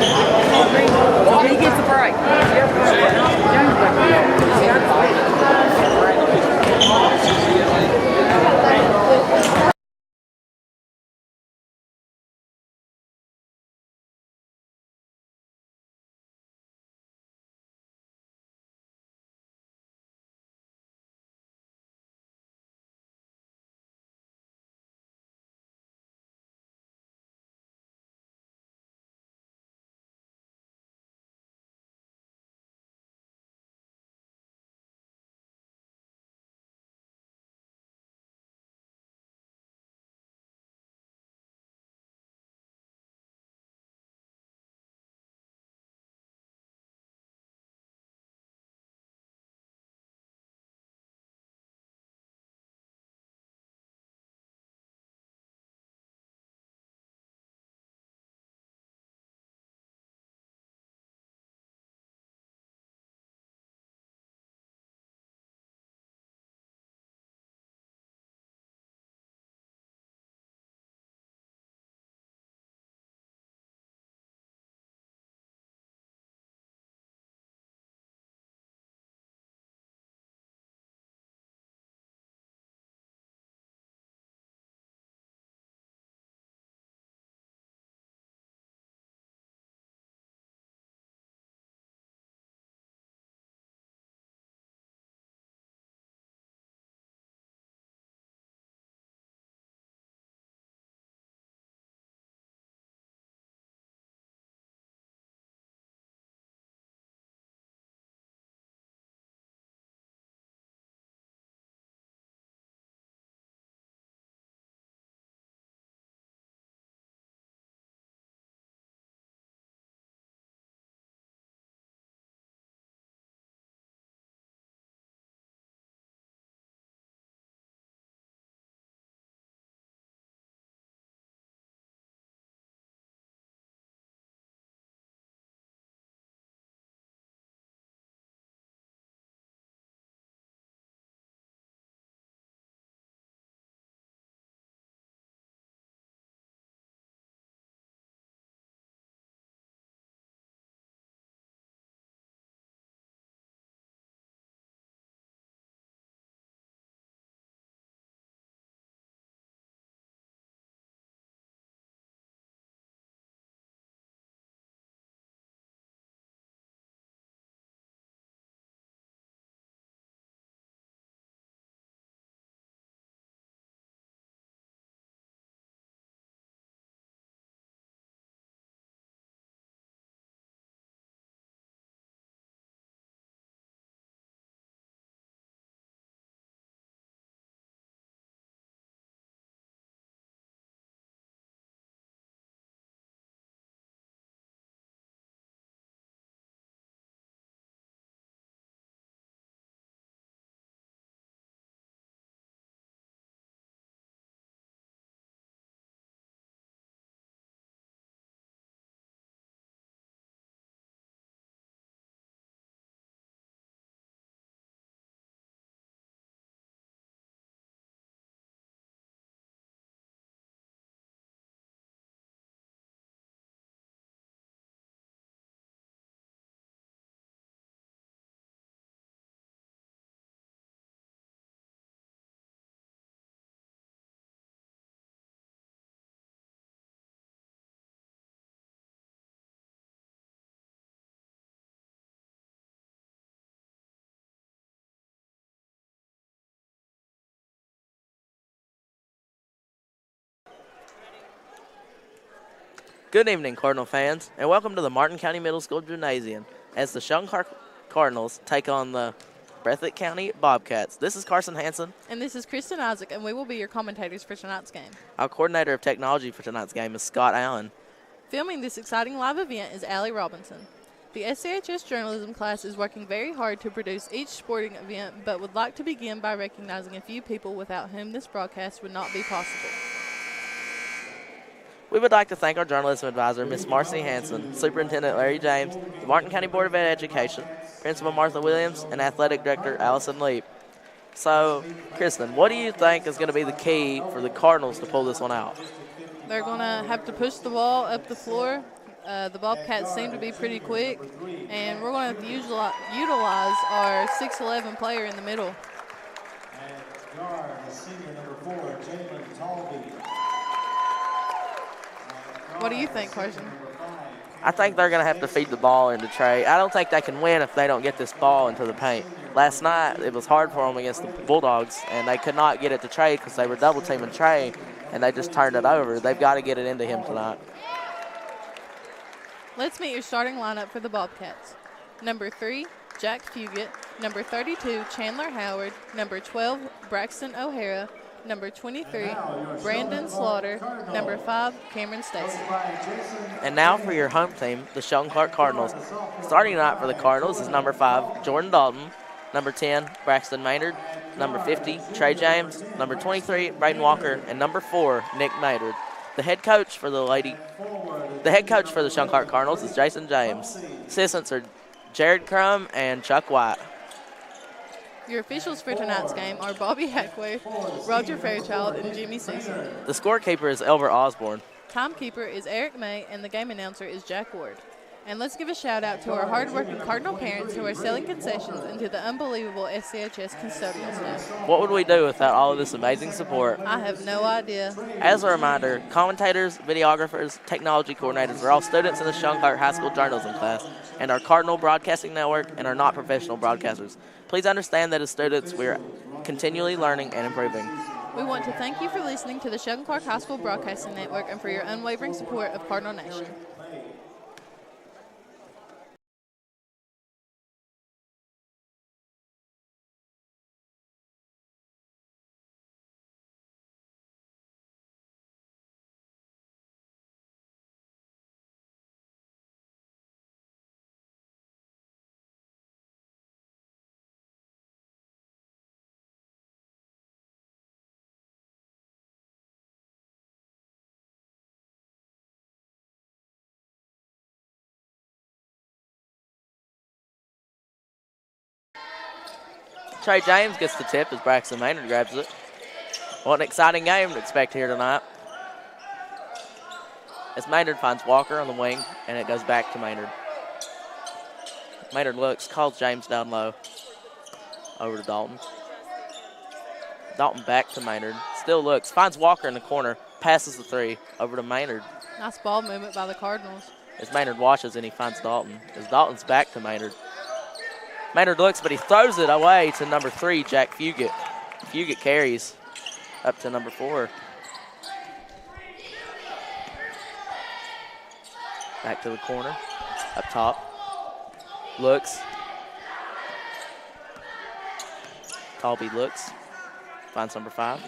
He gets a break. Good evening, Cardinal fans, and welcome to the Martin County Middle School Gymnasium as the Sheldon Cardinals take on the Breathitt County Bobcats. This is Carson Hansen. And this is Kristen Isaac, and we will be your commentators for tonight's game. Our coordinator of technology for tonight's game is Scott Allen. Filming this exciting live event is Allie Robinson. The SCHS journalism class is working very hard to produce each sporting event, but would like to begin by recognizing a few people without whom this broadcast would not be possible. We would like to thank our journalism advisor, Ms. Marcy Hanson, Superintendent Larry James, the Martin County Board of Education, Principal Martha Williams, and Athletic Director Allison Leap. So, Kristen, what do you think is going to be the key for the Cardinals to pull this one out? They're going to have to push the ball up the floor The Bobcats seem to be pretty quick, and we're going to utilize our 6'11" player in the middle. And guard, the senior number 4, Jalen Talby. What do you think, Carson? I think they're going to have to feed the ball into Trey. I don't think they can win if they don't get this ball into the paint. Last night, it was hard for them against the Bulldogs, and they could not get it to Trey because they were double-teaming Trey, and they just turned it over. They've got to get it into him tonight. Let's meet your starting lineup for the Bobcats. Number 3, Jack Fugit. Number 32, Chandler Howard. Number 12, Braxton O'Hara. Number 23, Brandon Slaughter. Number 5, Cameron Stacy. And now for your home team, the Sheldon Clark Cardinals. Starting tonight for the Cardinals is number 5, Jordan Dalton. Number 10, Braxton Maynard. Number 50, Trey James. Number 23, Braden Walker. And number 4, Nick Maynard. The head coach for the Sheldon Clark Cardinals is Jason James. Assistants are Jared Crum and Chuck White. Your officials for tonight's game are Bobby Hackworth, Roger Fairchild, and Jimmy Season. The scorekeeper is Elbert Osborne. Timekeeper is Eric May, and the game announcer is Jack Ward. And let's give a shout out to our hardworking Cardinal parents who are selling concessions and to the unbelievable SCHS custodial staff. What would we do without all of this amazing support? I have no idea. As a reminder, commentators, videographers, technology coordinators are all students in the Sheldon Clark High School journalism class and our Cardinal Broadcasting Network and are not professional broadcasters. Please understand that as students, we are continually learning and improving. We want to thank you for listening to the Sheldon Clark High School Broadcasting Network and for your unwavering support of Cardinal Nation. Trey James gets the tip as Braxton Maynard grabs it. What an exciting game to expect here tonight. As Maynard finds Walker on the wing, and it goes back to Maynard. Maynard looks, calls James down low. Over to Dalton. Dalton back to Maynard. Still looks, finds Walker in the corner, passes the 3, over to Maynard. Nice ball movement by the Cardinals. As Maynard watches and he finds Dalton. As Dalton's back to Maynard. Maynard looks, but he throws it away to number 3, Jack Fugit. Fugit carries up to number 4. Back to the corner, up top. Looks. Talby looks. Finds number 5,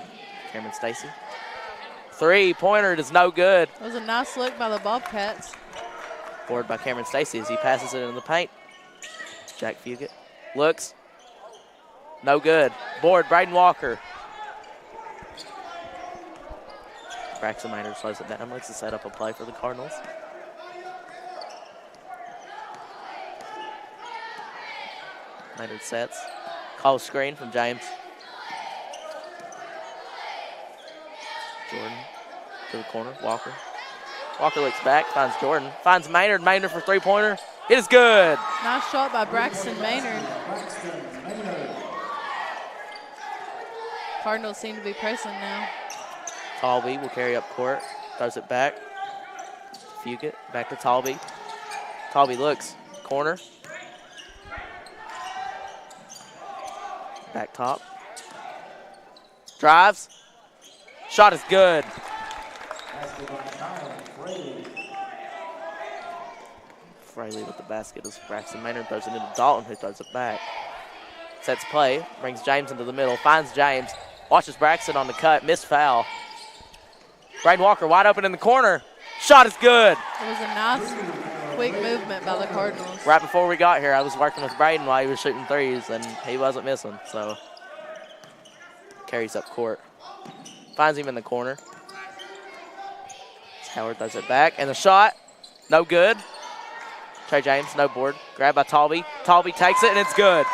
Cameron Stacy. 3-pointer is no good. That was a nice look by the Bobcats. Board by Cameron Stacy as he passes it in the paint. Jack Fugit looks. No good. Board, Braden Walker. Braxton Maynard slows it down. Looks to set up a play for the Cardinals. Maynard sets. Calls screen from James. Jordan to the corner. Walker. Walker looks back, finds Jordan. Finds Maynard. Maynard for 3-pointer. It is good. Nice shot by Braxton Maynard. Cardinals seem to be pressing now. Talby will carry up court. Throws it back. Fugit back to Talby. Talby looks. Corner. Back top. Drives. Shot is good. Fraley with the basket as Braxton Maynard throws it into Dalton, who throws it back. Sets play, brings James into the middle, finds James, watches Braxton on the cut, missed foul. Braden Walker wide open in the corner. Shot is good. It was a nice, quick movement by the Cardinals. Right before we got here, I was working with Braden while he was shooting threes, and he wasn't missing, so carries up court. Finds him in the corner. Howard throws it back, and the shot, no good. Trey James, no board. Grabbed by Talby. Talby takes it, and it's good.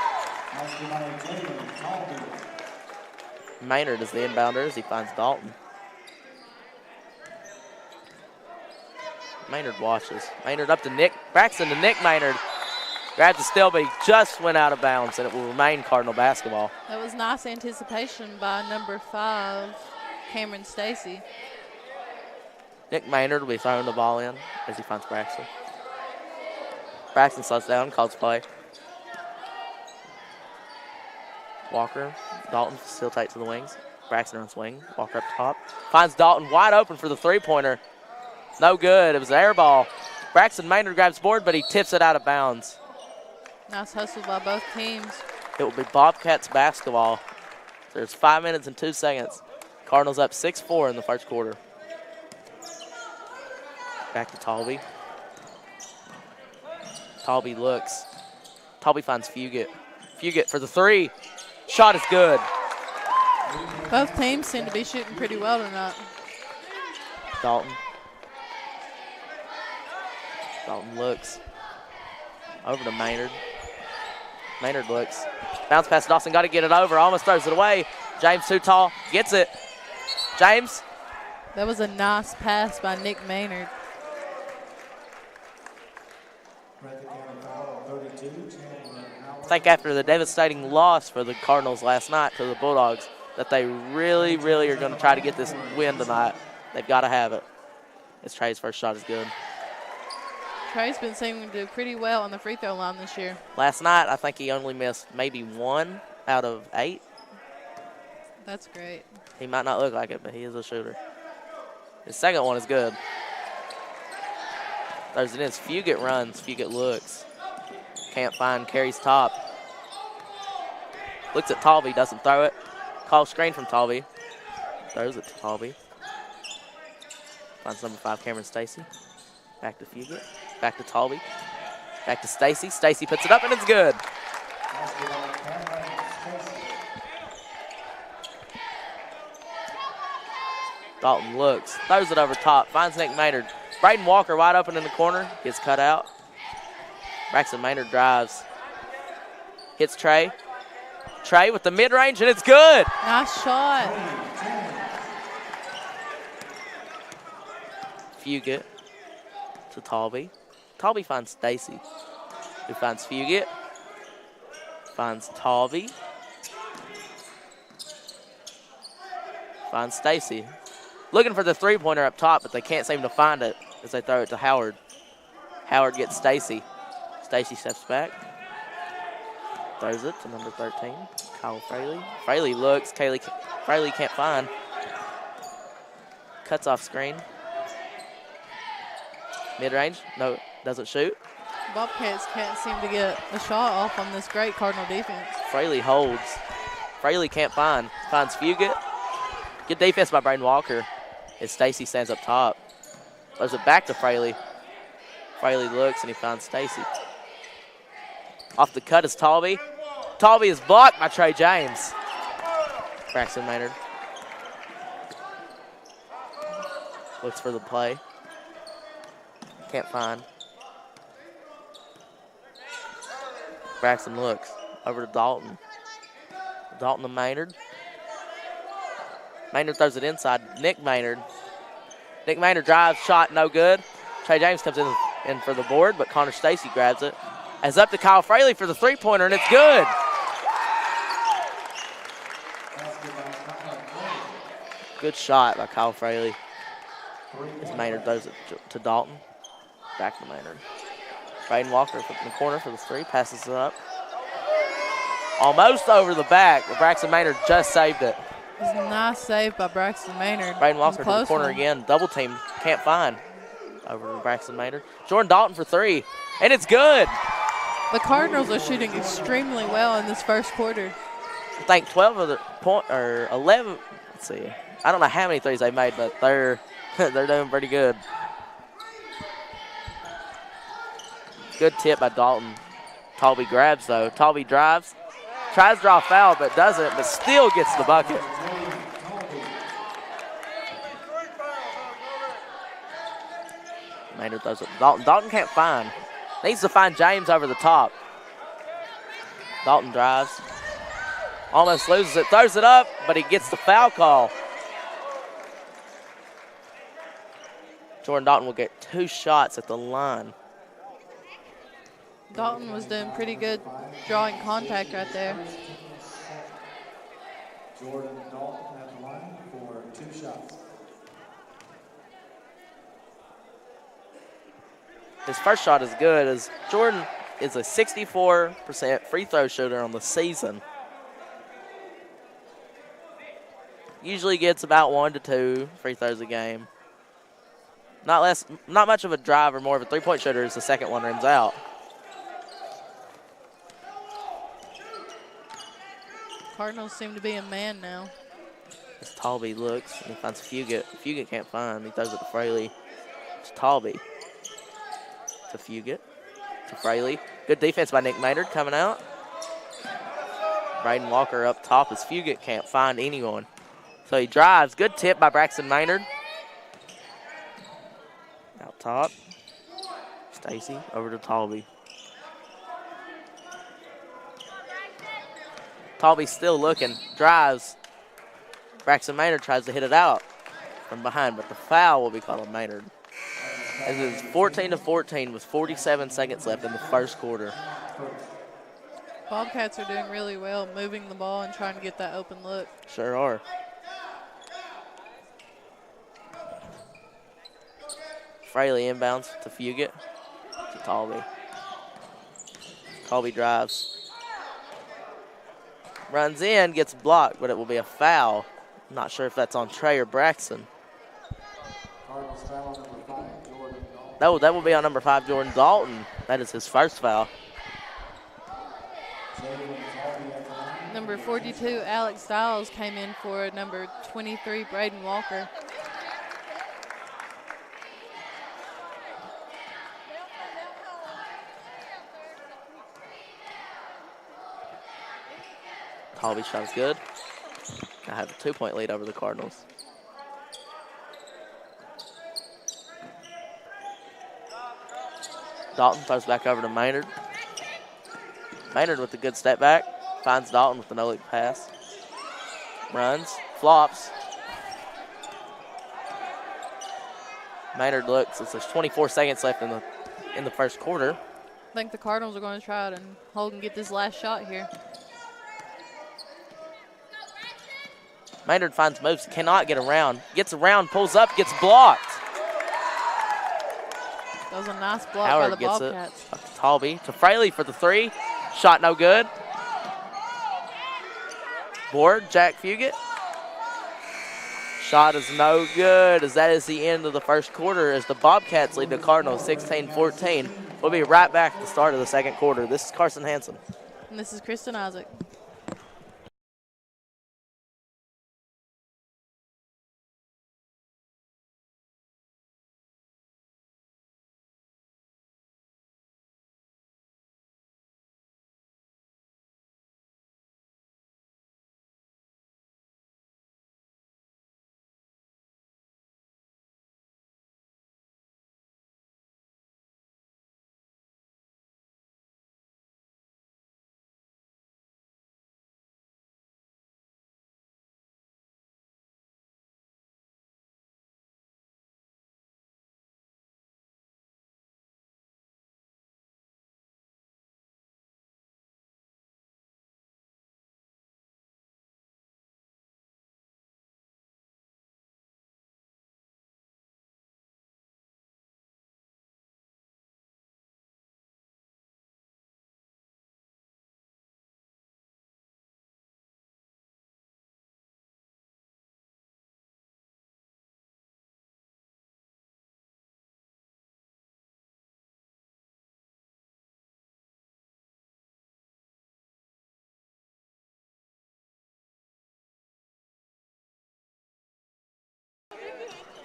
Maynard is the inbounder as he finds Dalton. Maynard watches. Maynard up to Nick. Braxton to Nick Maynard. Grabs the steal, but he just went out of bounds, and it will remain Cardinal basketball. That was nice anticipation by number 5, Cameron Stacy. Nick Maynard will be throwing the ball in as he finds Braxton. Braxton slows down, calls play. Walker, Dalton still tight to the wings. Braxton on swing. Walker up top. Finds Dalton wide open for the three-pointer. No good. It was an air ball. Braxton Maynard grabs board, but he tips it out of bounds. Nice hustle by both teams. It will be Bobcats basketball. There's 5 minutes and 2 seconds. Cardinals up 6-4 in the first quarter. Back to Talby. Talby looks. Talby finds Fugit. Fugit for the three. Shot is good. Both teams seem to be shooting pretty well tonight. Dalton. Dalton looks. Over to Maynard. Maynard looks. Bounce pass Dawson. Got to get it over. Almost throws it away. James too tall. Gets it. James. That was a nice pass by Nick Maynard. I think after the devastating loss for the Cardinals last night to the Bulldogs, that they really, really are going to try to get this win tonight. They've got to have it. As Trey's first shot is good. Trey's been seeming to do pretty well on the free throw line this year. Last night, I think he only missed maybe 1 out of 8. That's great. He might not look like it, but he is a shooter. His second one is good. There's it is. Fugit runs. Fugit looks. Can't find. Carries top. Looks at Talby. Doesn't throw it. Call screen from Talby. Throws it to Talby. Finds number 5, Cameron Stacy. Back to Fugit. Back to Talby. Back to Stacy. Stacy puts it up, and it's good. Dalton looks. Throws it over top. Finds Nick Maynard. Braden Walker wide open in the corner. Gets cut out. Braxton Maynard drives. Hits Trey. Trey with the mid-range, and it's good. Nice shot. Fugit to Talby. Talby finds Stacy, who finds Fugit. Finds Talby. Finds Stacy. Looking for the three-pointer up top, but they can't seem to find it as they throw it to Howard. Howard gets Stacy. Stacy steps back. Throws it to number 13, Kyle Fraley. Fraley looks. Fraley can't find. Cuts off screen. Mid-range. No, doesn't shoot. Bobcats can't seem to get a shot off on this great Cardinal defense. Fraley holds. Fraley can't find. Finds Fugit. Good defense by Braden Walker as Stacy stands up top. Throws it back to Fraley. Fraley looks and he finds Stacy. Off the cut is Talby. Talby is blocked by Trey James. Braxton Maynard. Looks for the play. Can't find. Braxton looks. Over to Dalton. Dalton to Maynard. Maynard throws it inside. Nick Maynard. Nick Maynard drives. Shot no good. Trey James comes in for the board, but Connor Stacy grabs it. As up to Kyle Fraley for the three-pointer, and it's good. Good shot by Kyle Fraley. As Maynard throws it to Dalton. Back to Maynard. Braden Walker from the corner for the three. Passes it up. Almost over the back, but Braxton Maynard just saved it. It was a nice save by Braxton Maynard. Braden Walker to the corner again. Double team. Can't find. Over to Braxton Maynard. Jordan Dalton for three. And it's good. The Cardinals are shooting extremely well in this first quarter. I think 12 of the 11. Let's see. I don't know how many threes they made, but they're doing pretty good. Good tip by Dalton. Talby grabs though. Talby drives. Tries to draw a foul, but doesn't, but still gets the bucket. Maynard throws it. Dalton can't find. Needs to find James over the top. Dalton drives. Almost loses it. Throws it up, but he gets the foul call. Jordan Dalton will get 2 shots at the line. Dalton was doing pretty good drawing contact right there. Jordan Dalton at the line for 2 shots. His first shot is good as Jordan is a 64% free throw shooter on the season. Usually gets about 1 to 2 free throws a game. Not much of a driver, more of a three-point shooter as the second one rims out. Cardinals seem to be a man now. As Talby looks, and he finds Fugit. Fugit can't find. He throws it to Fraley. It's Talby. To Fugit. To Fraley. Good defense by Nick Maynard coming out. Braden Walker up top as Fugit can't find anyone. So he drives. Good tip by Braxton Maynard. Out top. Stacy over to Talby. Talby's still looking. Drives. Braxton Maynard tries to hit it out from behind, but the foul will be called on Maynard. As it is 14-14 with 47 seconds left in the first quarter. Bobcats are doing really well moving the ball and trying to get that open look. Sure are. Fraley inbounds to Fugit. To Talby. Talby drives. Runs in, gets blocked, but it will be a foul. I'm not sure if that's on Trey or Braxton. Cardinals foul number 5, Jordan Dalton. No, that will be on number 5, Jordan Dalton. That is his first foul. Number 42, Alex Stiles, came in for number 23, Braden Walker. Talby shot is good. I have a 2-point lead over the Cardinals. Dalton throws back over to Maynard. Maynard with a good step back. Finds Dalton with the no-look pass. Runs. Flops. Maynard looks. There's 24 seconds left in the first quarter. I think the Cardinals are going to try it and hold and get this last shot here. Maynard finds moves, cannot get around. Gets around, pulls up, gets blocked. That was a nice block Howard by the gets Bobcats. it. Talby to Fraley for the 3. Shot no good. Board, Jack Fugit. Shot is no good as that is the end of the first quarter as the Bobcats lead the Cardinals 16-14. We'll be right back at the start of the second quarter. This is Carson Hansen. And this is Kristen Isaac.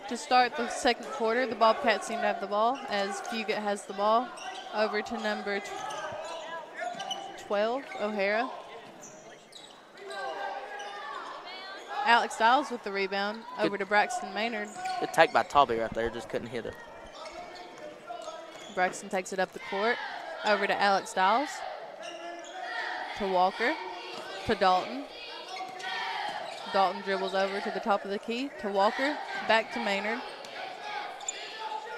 To start the second quarter, the Bobcats seem to have the ball as Fugit has the ball. Over to number 12, O'Hara. Alex Stiles with the rebound. Over to Braxton Maynard. Good take by Talby right there, just couldn't hit it. Braxton takes it up the court. Over to Alex Stiles. To Walker. To Dalton. Dalton dribbles over to the top of the key to Walker. Back to Maynard.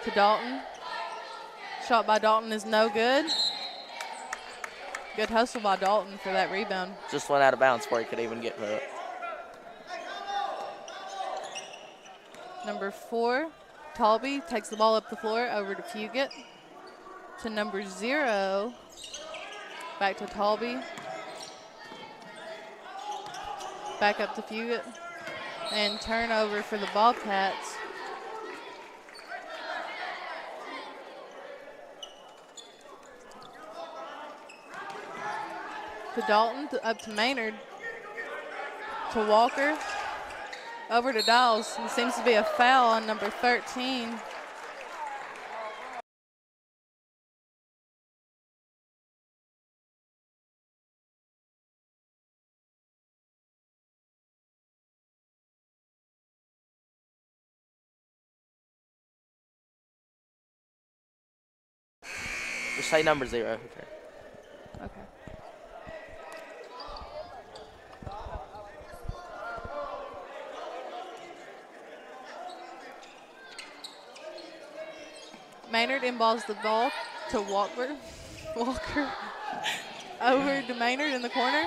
to Dalton. Shot by Dalton is no good. Good hustle by Dalton for that rebound. Just went out of bounds before he could even get to it. Number 4, Talby takes the ball up the floor over to Fugit. To number 0, back to Talby. Back up to Fugit. And turnover for the Bobcats. To Dalton, up to Maynard. To Walker. Over to Dawes. There seems to be a foul on number 13. Just say number 0. Okay. Okay. Maynard inballs the ball to Walker. Walker over to Maynard in the corner.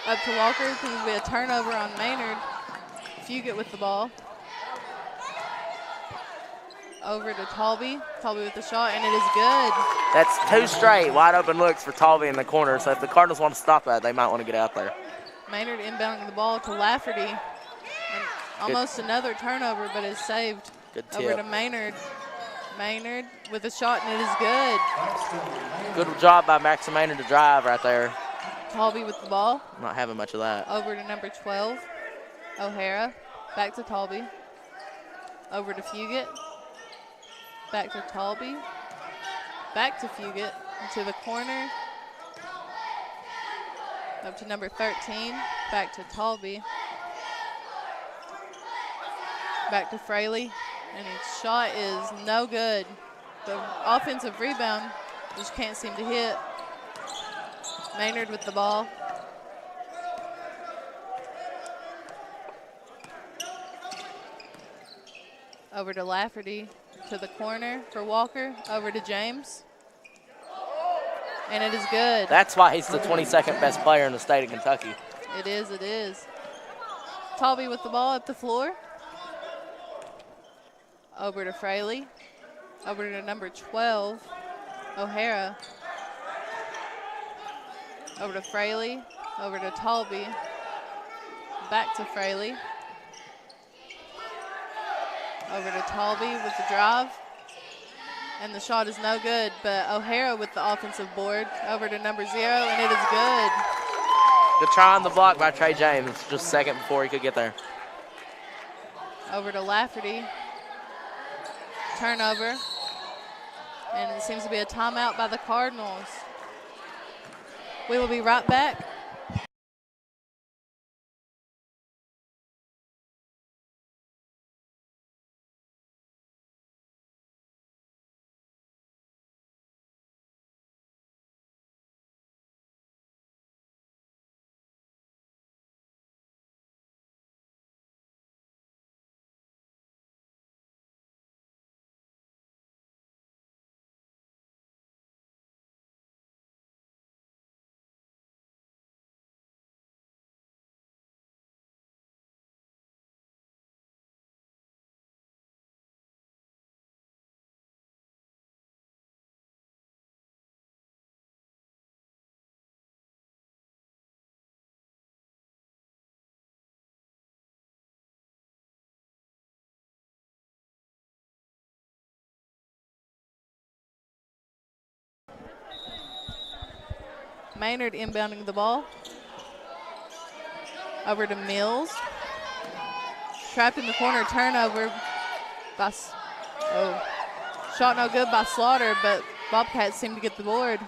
Up to Walker. It's going to be a turnover on Maynard. Fugit with the ball. Over to Talby. Talby with the shot, and it is good. That's 2 straight wide open looks for Talby in the corner. So if the Cardinals want to stop that, they might want to get out there. Maynard inbounding the ball to Lafferty. And almost another turnover, but it's saved. Good tip. Over to Maynard. Maynard with a shot, and it is good. Good job by Max Maynard to drive right there. Talby with the ball. Not having much of that. Over to number 12, O'Hara. Back to Talby. Over to Fugit. Back to Talby. Back to Fugit. To the corner. Up to number 13. Back to Talby. Back to Fraley. And his shot is no good. The offensive rebound just can't seem to hit. Maynard with the ball. Over to Lafferty. To the corner for Walker. Over to James. And it is good. That's why he's the 22nd best player in the state of Kentucky. It is, it is. Talby with the ball up the floor. Over to Fraley. Over to number 12, O'Hara. Over to Fraley. Over to Talby. Back to Fraley. Over to Talby with the drive. And the shot is no good, but O'Hara with the offensive board. Over to number 0, and it is good. Good try on the block by Trey James, just a second before he could get there. Over to Lafferty. Turnover. And it seems to be a timeout by the Cardinals. We will be right back. Maynard inbounding the ball. Over to Mills. Trapped in the corner, turnover by, shot no good by Slaughter, but Bobcats seem to get the board.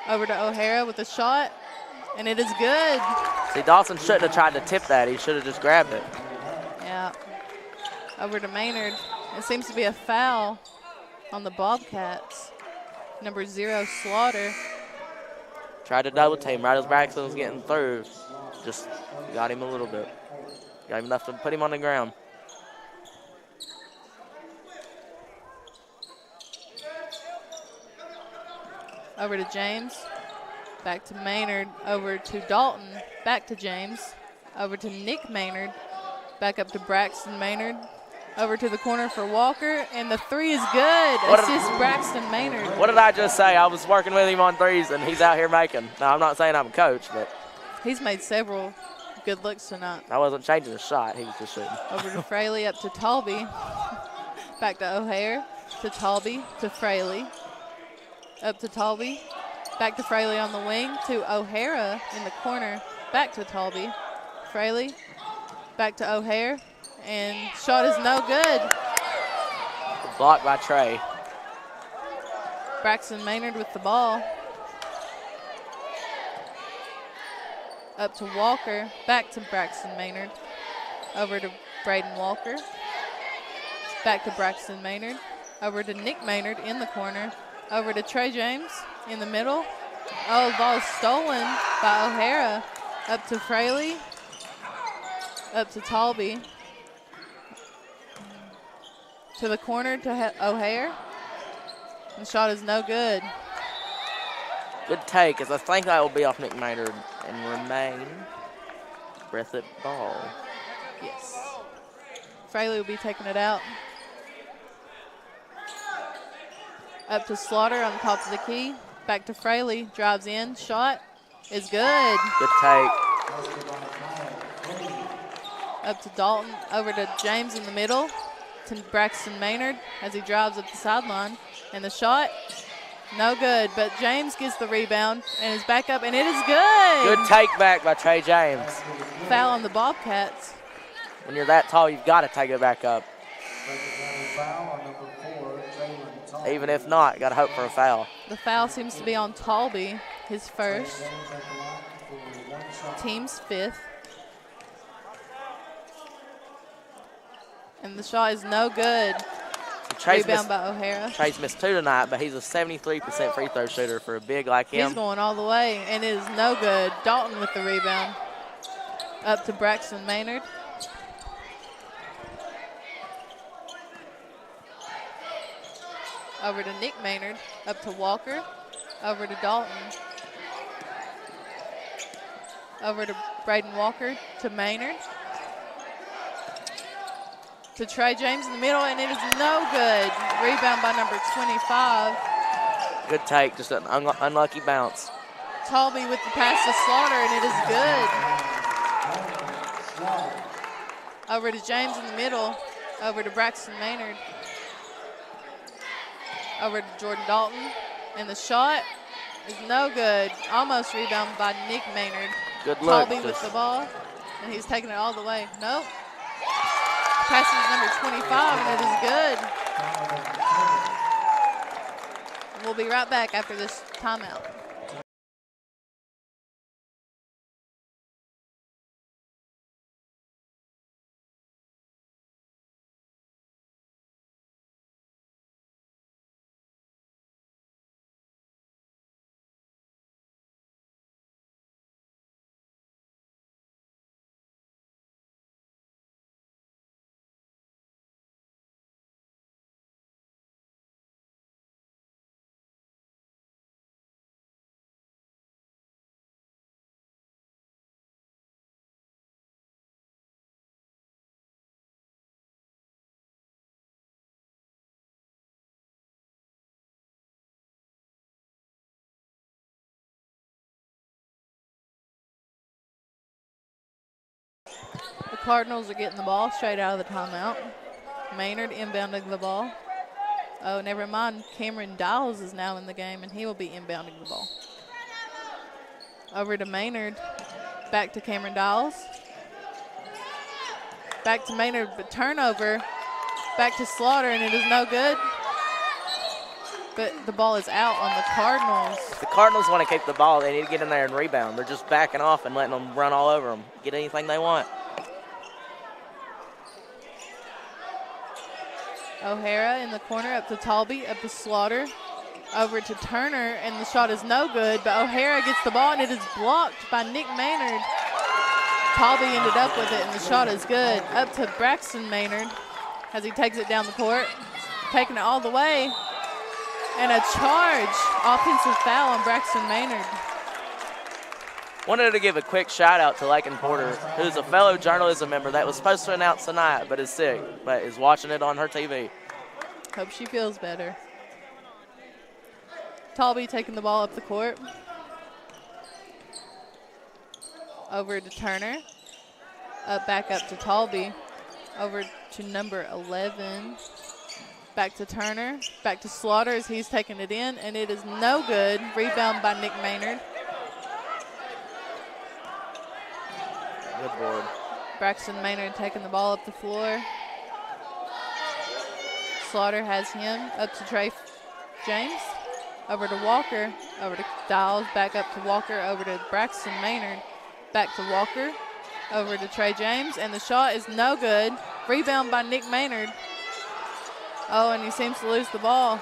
Over to O'Hara with a shot, and it is good. See, Dawson shouldn't have tried to tip that. He should have just grabbed it. Yeah. Over to Maynard. It seems to be a foul on the Bobcats. Number 0, Slaughter. Tried to double team right as Braxton was getting through. Just got him a little bit. Got him enough to put him on the ground. over to James, back to Maynard, over to Dalton, back to James, over to Nick Maynard, back up to Braxton Maynard, over to the corner for Walker, and the three is good. Assist Braxton Maynard. What did I just say? I was working with him on threes, and he's out here making. Now, I'm not saying I'm a coach, but He's made several good looks tonight. I wasn't changing the shot. He was just shooting. Over to Fraley, up to Talby, back to O'Hare, to Talby, to Fraley, up to Talby, back to Fraley on the wing, to O'Hara in the corner, back to Talby, Fraley, back to O'Hare, and shot is no good. Blocked by Trey. Braxton Maynard with the ball. Up to Walker, back to Braxton Maynard, over to Braden Walker, back to Braxton Maynard, over to Nick Maynard in the corner, over to Trey James in the middle. Oh, the ball is stolen by O'Hara. Up to Fraley, up to Talby, to the corner to O'Hare. The shot is no good. Good take, as I think that will be off Nick Maynard and remain Breathitt ball. Yes. Fraley will be taking it out. Up to Slaughter on top of the key. Back to Fraley, drives in, shot is good. Good take. Up to Dalton, over to James in the middle, to Braxton Maynard as he drives up the sideline. And the shot, no good, but James gets the rebound and is back up, and it is good. Good take back by Trey James. Foul on the Bobcats. When you're that tall, you've got to take it back up. Even if not, got to hope for a foul. The foul seems to be on Talby, his first, team's fifth. And the shot is no good. Rebound by O'Hara. Trey's missed 2 tonight, but he's a 73% free throw shooter for a big like him. He's going all the way, and it is no good. Dalton with the rebound. Up to Braxton Maynard. Over to Nick Maynard. Up to Walker. Over to Dalton. Over to Braden Walker. To Maynard. To Trey James in the middle, and it is no good. Rebound by number 25. Good take, just an unlucky bounce. Talby with the pass to Slaughter, and it is good. Over to James in the middle. Over to Braxton Maynard. Over to Jordan Dalton. And the shot is no good. Almost rebound by Nick Maynard. Good look. Talby with the ball, and he's taking it all the way. Nope. Passes number 25, and it is good. We'll be right back after this timeout. The Cardinals are getting the ball straight out of the timeout. Maynard inbounding the ball. Oh, never mind. Cameron Dials is now in the game, and he will be inbounding the ball. Over to Maynard. Back to Cameron Dials. Back to Maynard, but turnover. Back to Slaughter, and it is no good. But the ball is out on the Cardinals. If the Cardinals want to keep the ball, they need to get in there and rebound. They're just backing off and letting them run all over them. Get anything they want. O'Hara in the corner, up to Talby, up to Slaughter, over to Turner, and the shot is no good, but O'Hara gets the ball, and it is blocked by Nick Maynard. Talby ended up with it, and the shot is good. Up to Braxton Maynard as he takes it down the court, taking it all the way. And a charge, offensive foul on Braxton Maynard. Wanted to give a quick shout out to Lakin Porter, who's a fellow journalism member that was supposed to announce tonight, but is sick, but is watching it on her TV. Hope she feels better. Talby taking the ball up the court. Over to Turner. Back up to Talby. Over to number 11. Back to Turner. Back to Slaughter as he's taking it in, and it is no good. Rebound by Nick Maynard. Good board. Braxton Maynard taking the ball up the floor. Slaughter has him up to Trey James. Over to Walker. Over to Dials. Back up to Walker. Over to Braxton Maynard. Back to Walker. Over to Trey James. And the shot is no good. Rebound by Nick Maynard. Oh, and he seems to lose the ball.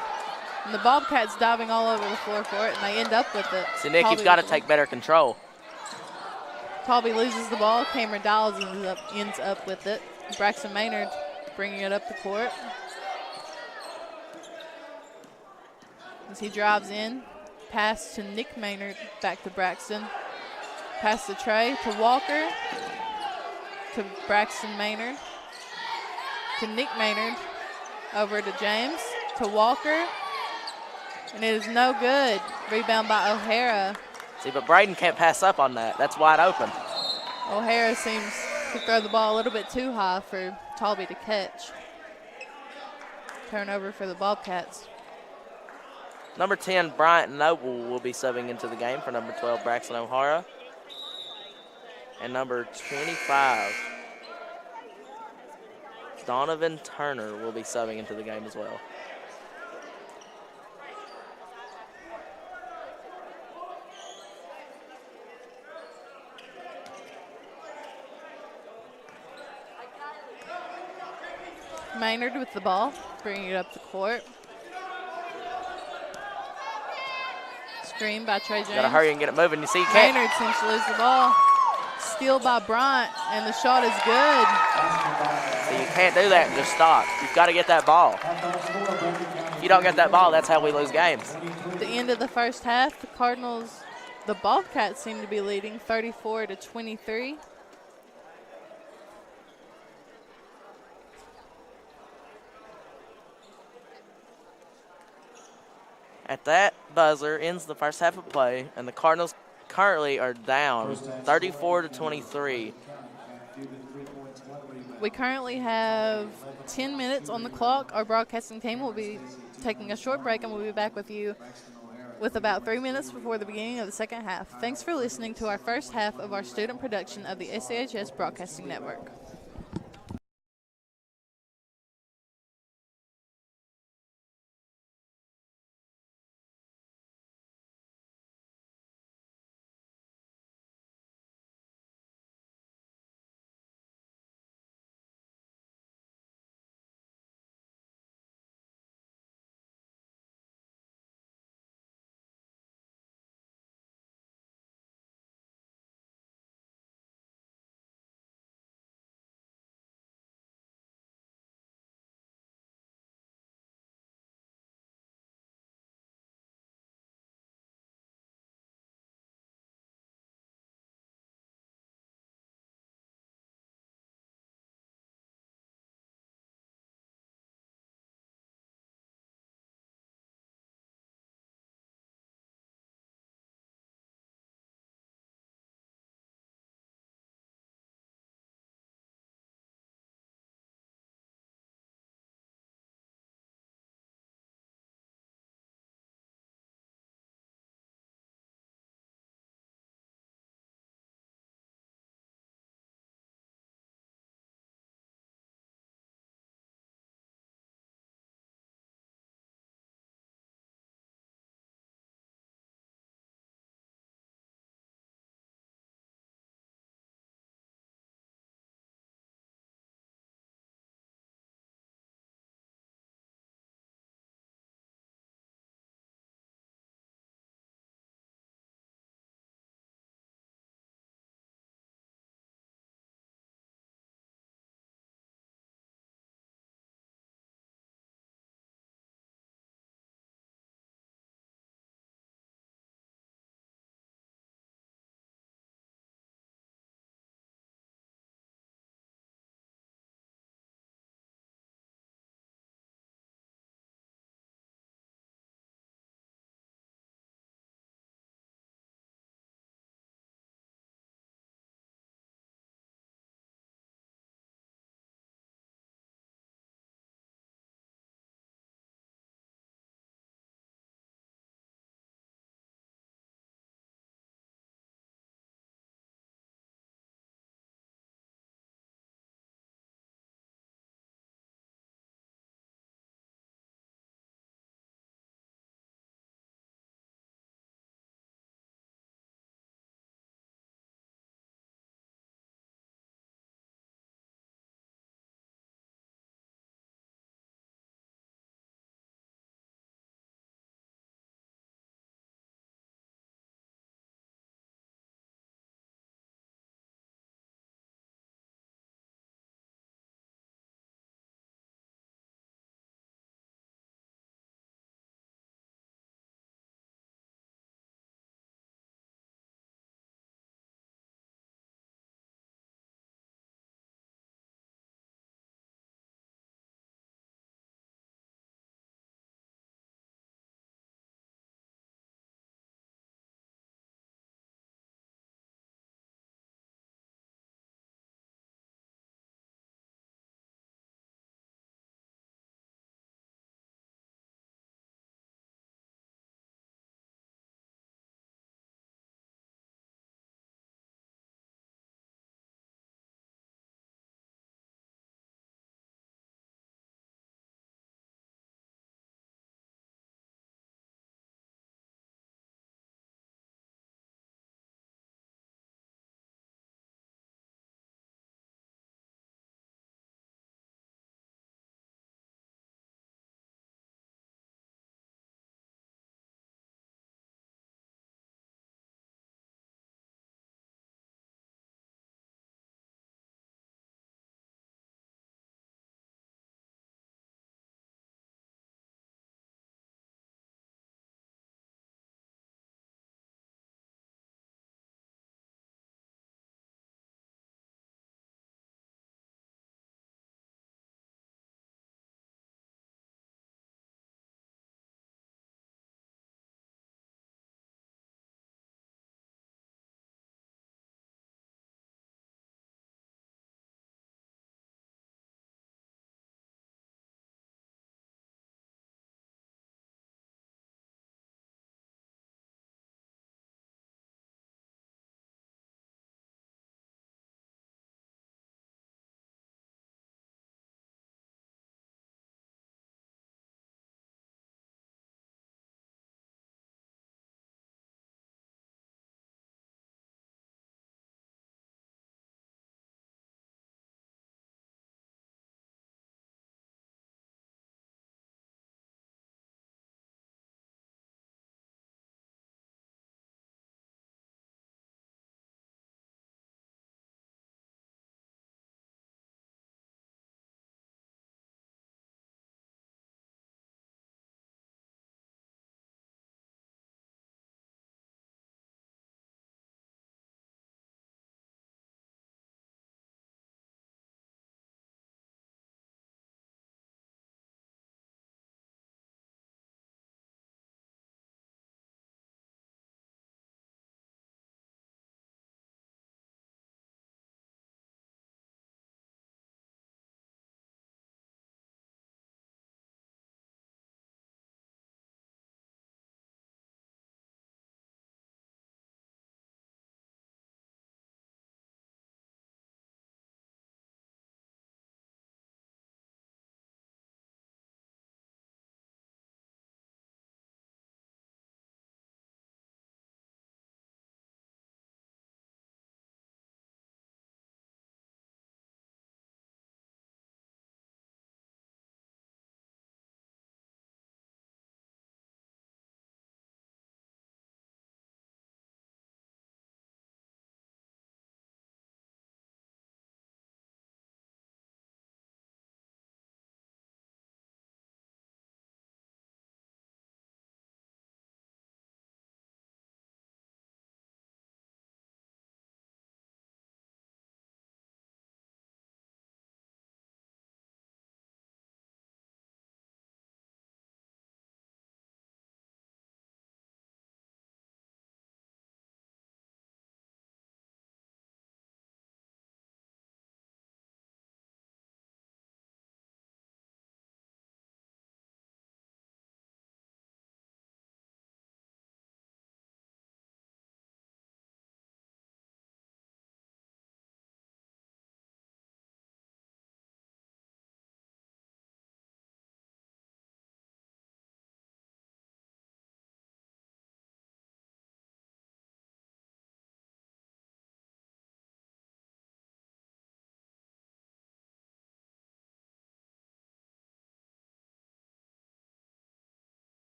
And the Bobcats diving all over the floor for it, and they end up with it. So, Nick, you've got to take better control. Talby loses the ball. Cameron Dials ends up with it. Braxton Maynard bringing it up the court. As he drives in, pass to Nick Maynard, back to Braxton. Pass to Trey, to Walker, to Braxton Maynard, to Nick Maynard, over to James, to Walker, and it is no good. Rebound by O'Hara. See, but Braden can't pass up on that. That's wide open. O'Hara seems to throw the ball a little bit too high for Talby to catch. Turnover for the Bobcats. Number 10, Bryant Noble will be subbing into the game for number 12, Braxton O'Hara. And number 25, Donovan Turner will be subbing into the game as well. Maynard with the ball, bringing it up the court. Screen by Trey James. Got to hurry and get it moving. You see, you can't. Maynard seems to lose the ball. Steal by Bryant, and the shot is good. So you can't do that and just stop. You've got to get that ball. If you don't get that ball, that's how we lose games. At the end of the first half, the Cardinals, the Bobcats seem to be leading 34-23. At that buzzer ends the first half of play, and the Cardinals currently are down 34-23. We currently have 10 minutes on the clock. Our broadcasting team will be taking a short break, and we'll be back with you with about 3 minutes before the beginning of the second half. Thanks for listening to our first half of our student production of the SCHS Broadcasting Network.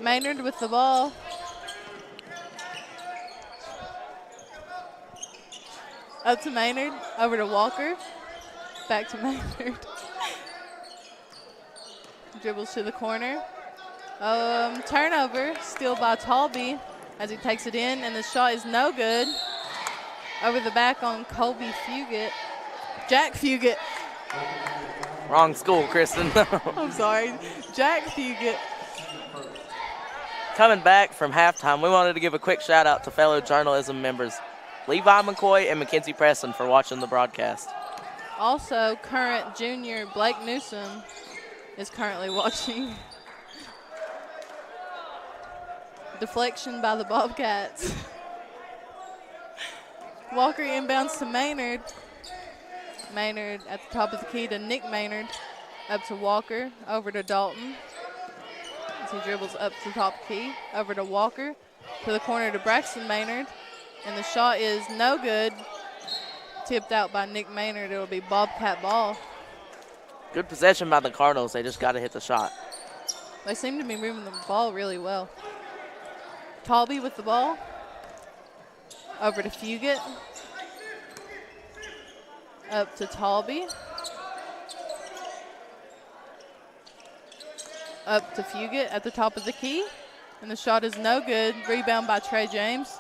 Maynard with the ball. Up to Maynard, over to Walker. Back to Maynard. Dribbles to the corner. Turnover, steal by Talby as he takes it in, and the shot is no good. Over the back on Colby Fugit. Jack Fugit. Wrong school, Kristen. I'm sorry. Jack Fugit. Coming back from halftime, we wanted to give a quick shout out to fellow journalism members Levi McCoy and Mackenzie Preston for watching the broadcast. Also, current junior Blake Newsom is currently watching. Deflection by the Bobcats. Walker inbounds to Maynard. Maynard at the top of the key to Nick Maynard. Up to Walker, over to Dalton. As he dribbles up to the top of the key. Over to Walker, to the corner to Braxton Maynard. And the shot is no good. Tipped out by Nick Maynard. It'll be Bobcat ball. Good possession by the Cardinals. They just got to hit the shot. They seem to be moving the ball really well. Talby with the ball. Over to Fugit. Up to Talby. Up to Fugit at the top of the key. And the shot is no good. Rebound by Trey James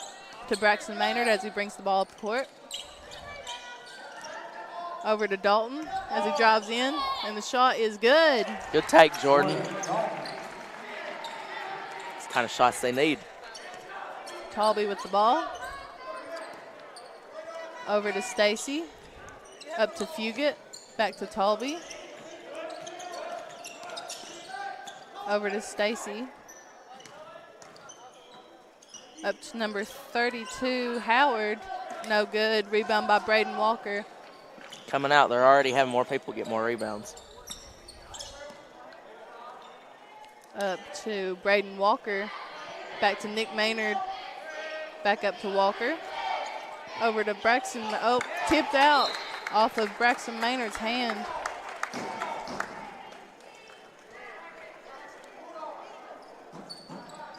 to Braxton Maynard as he brings the ball up the court. Over to Dalton as he drives in. And the shot is good. Good take, Jordan. It's the kind of shots they need. Talby with the ball. Over to Stacy. Up to Fugit. Back to Talby. Over to Stacy. Up to number 32, Howard. No good. Rebound by Braden Walker. Coming out, they're already having more people get more rebounds. Up to Braden Walker. Back to Nick Maynard. Back up to Walker. Over to Braxton. Oh, tipped out off of Braxton Maynard's hand.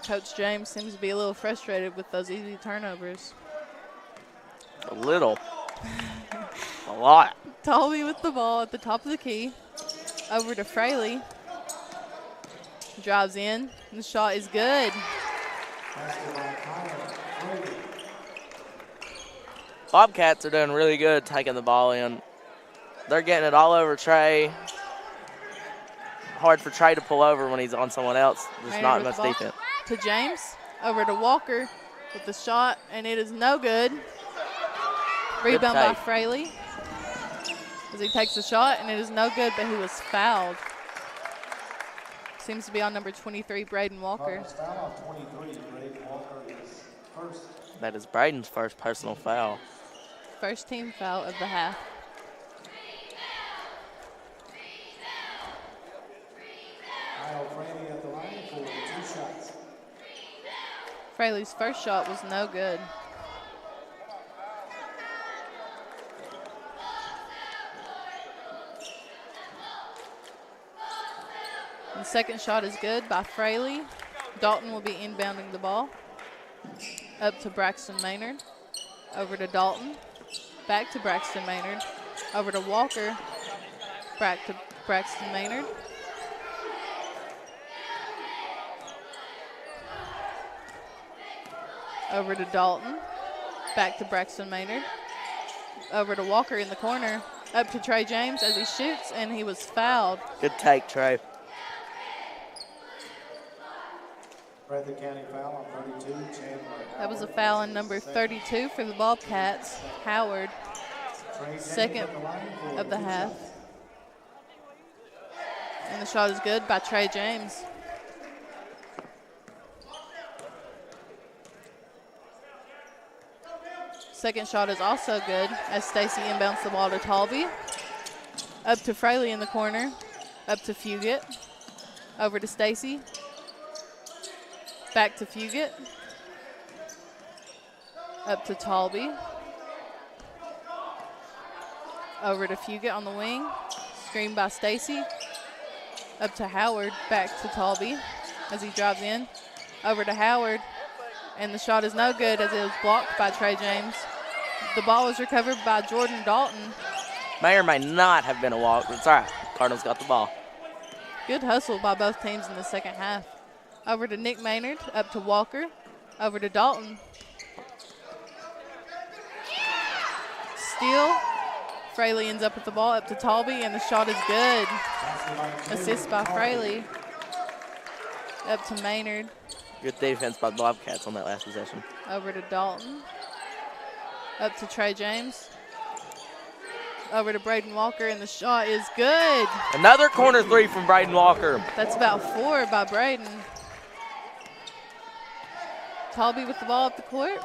Coach James seems to be a little frustrated with those easy turnovers. A little. A lot. Talby with the ball at the top of the key. Over to Fraley. Drives in. And the shot is good. Bobcats are doing really good taking the ball in. They're getting it all over Trey. Hard for Trey to pull over when he's on someone else. There's not much defense. To James. Over to Walker with the shot, and it is no good. Rebound by Fraley as he takes the shot, and it is no good, but he was fouled. Seems to be on number 23, Braden Walker. That is Braden's first personal foul. First team foul of the half. Fraley's first shot was no good. The second shot is good by Fraley. Dalton will be inbounding the ball. Up to Braxton Maynard. Over to Dalton. Back to Braxton Maynard. Over to Walker. Back to Braxton Maynard. Over to Dalton. Back to Braxton Maynard. Over to Walker in the corner. Up to Trey James as he shoots, and he was fouled. Good take, Trey. Breathitt County foul on 32, Chandler. That was a foul on number 32 for the Bobcats, Howard. Second of the half. And the shot is good by Trey James. Second shot is also good as Stacy inbounds the ball to Talby. Up to Fraley in the corner. Up to Fugit. Over to Stacy. Back to Fugit. Up to Talby. Over to Fugit on the wing. Screen by Stacy. Up to Howard. Back to Talby as he drives in. over to Howard, and the shot is no good as it was blocked by Trey James. The ball was recovered by Jordan Dalton. May or may not have been a walk, but it's all right. Cardinals got the ball. Good hustle by both teams in the second half. Over to Nick Maynard, up to Walker, over to Dalton. Steal. Fraley ends up with the ball, up to Talby, and the shot is good. Assist by Fraley. Up to Maynard. Good defense by the Wildcats on that last possession. Over to Dalton. Up to Trey James. Over to Braden Walker, and the shot is good. Another corner three from Braden Walker. That's about 4 by Braden. Talby with the ball up the court.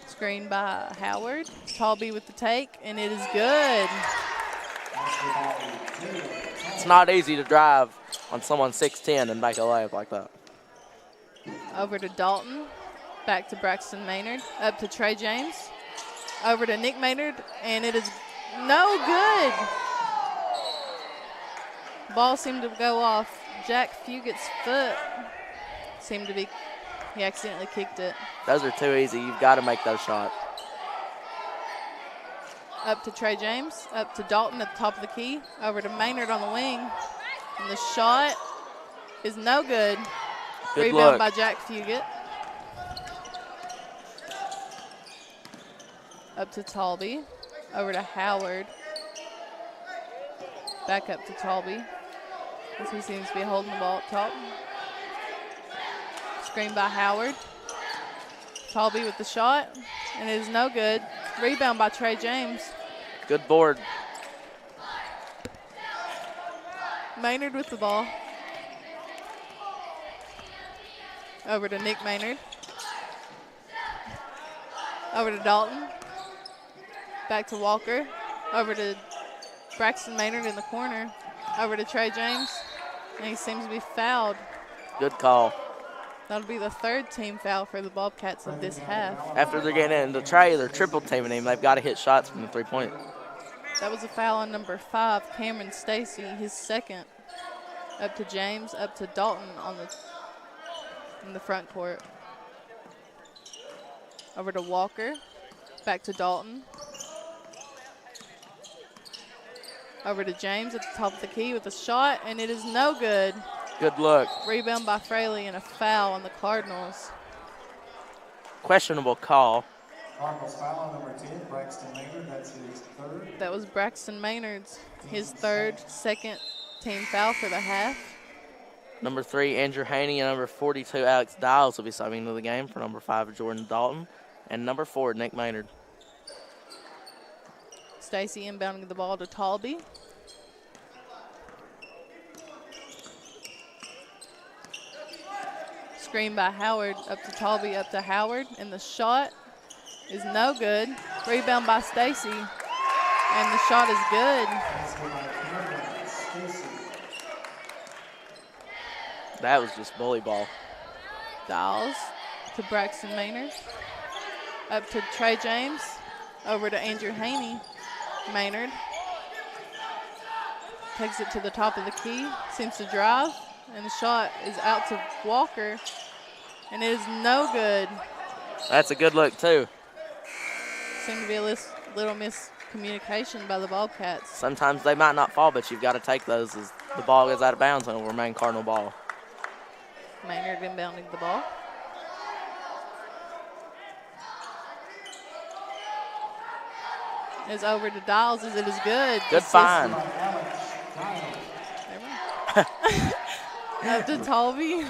Screen by Howard. Talby with the take, and it is good. It's not easy to drive on someone 6'10" and make a layup like that. Over to Dalton. Back to Braxton Maynard. Up to Trey James. Over to Nick Maynard, and it is no good. Ball seemed to go off Jack Fugett's foot. Seemed to be, he accidentally kicked it. Those are too easy. You've got to make those shots. Up to Trey James. Up to Dalton at the top of the key. Over to Maynard on the wing. And the shot is no good. Good Rebound look by Jack Fugett. Up to Talby. Over to Howard. Back up to Talby, as he seems to be holding the ball up top. Screen by Howard. Talby with the shot, and it is no good. Rebound by Trey James. Good board. Maynard with the ball. Over to Nick Maynard. Over to Dalton. Back to Walker. Over to Braxton Maynard in the corner. Over to Trey James. And he seems to be fouled. Good call. That'll be the 3rd team foul for the Bobcats of this half. After they're getting into Trey, they're triple teaming him. They've got to hit shots from the 3-point. That was a foul on number 5, Cameron Stacy, his 2nd. Up to James, up to Dalton in the front court. Over to Walker. Back to Dalton. Over to James at the top of the key with a shot, and it is no good. Good look. Rebound by Fraley and a foul on the Cardinals. Questionable call. Cardinals foul on number 10, Braxton Maynard. That's his 3rd. That was Braxton Maynard's, his 3rd, 2nd team foul for the half. Number 3, Andrew Haney, and number 42, Alex Dials will be subbing into the game for number 5, Jordan Dalton, and number 4, Nick Maynard. Stacy inbounding the ball to Talby. Screen by Howard, up to Talby, up to Howard, and the shot is no good. Rebound by Stacy, and the shot is good. That was just bully ball. Dials to Braxton Maynard. Up to Trey James. Over to Andrew Haney. Maynard takes it to the top of the key. Seems to drive. And the shot is out to Walker. And it is no good. That's a good look, too. Seemed to be a little miscommunication by the Bobcats. Sometimes they might not fall, but you've got to take those as the ball goes out of bounds and it will remain Cardinal ball. Maynard inbounding the ball. It's over to Dials as it is good. Good find. Up to Talby.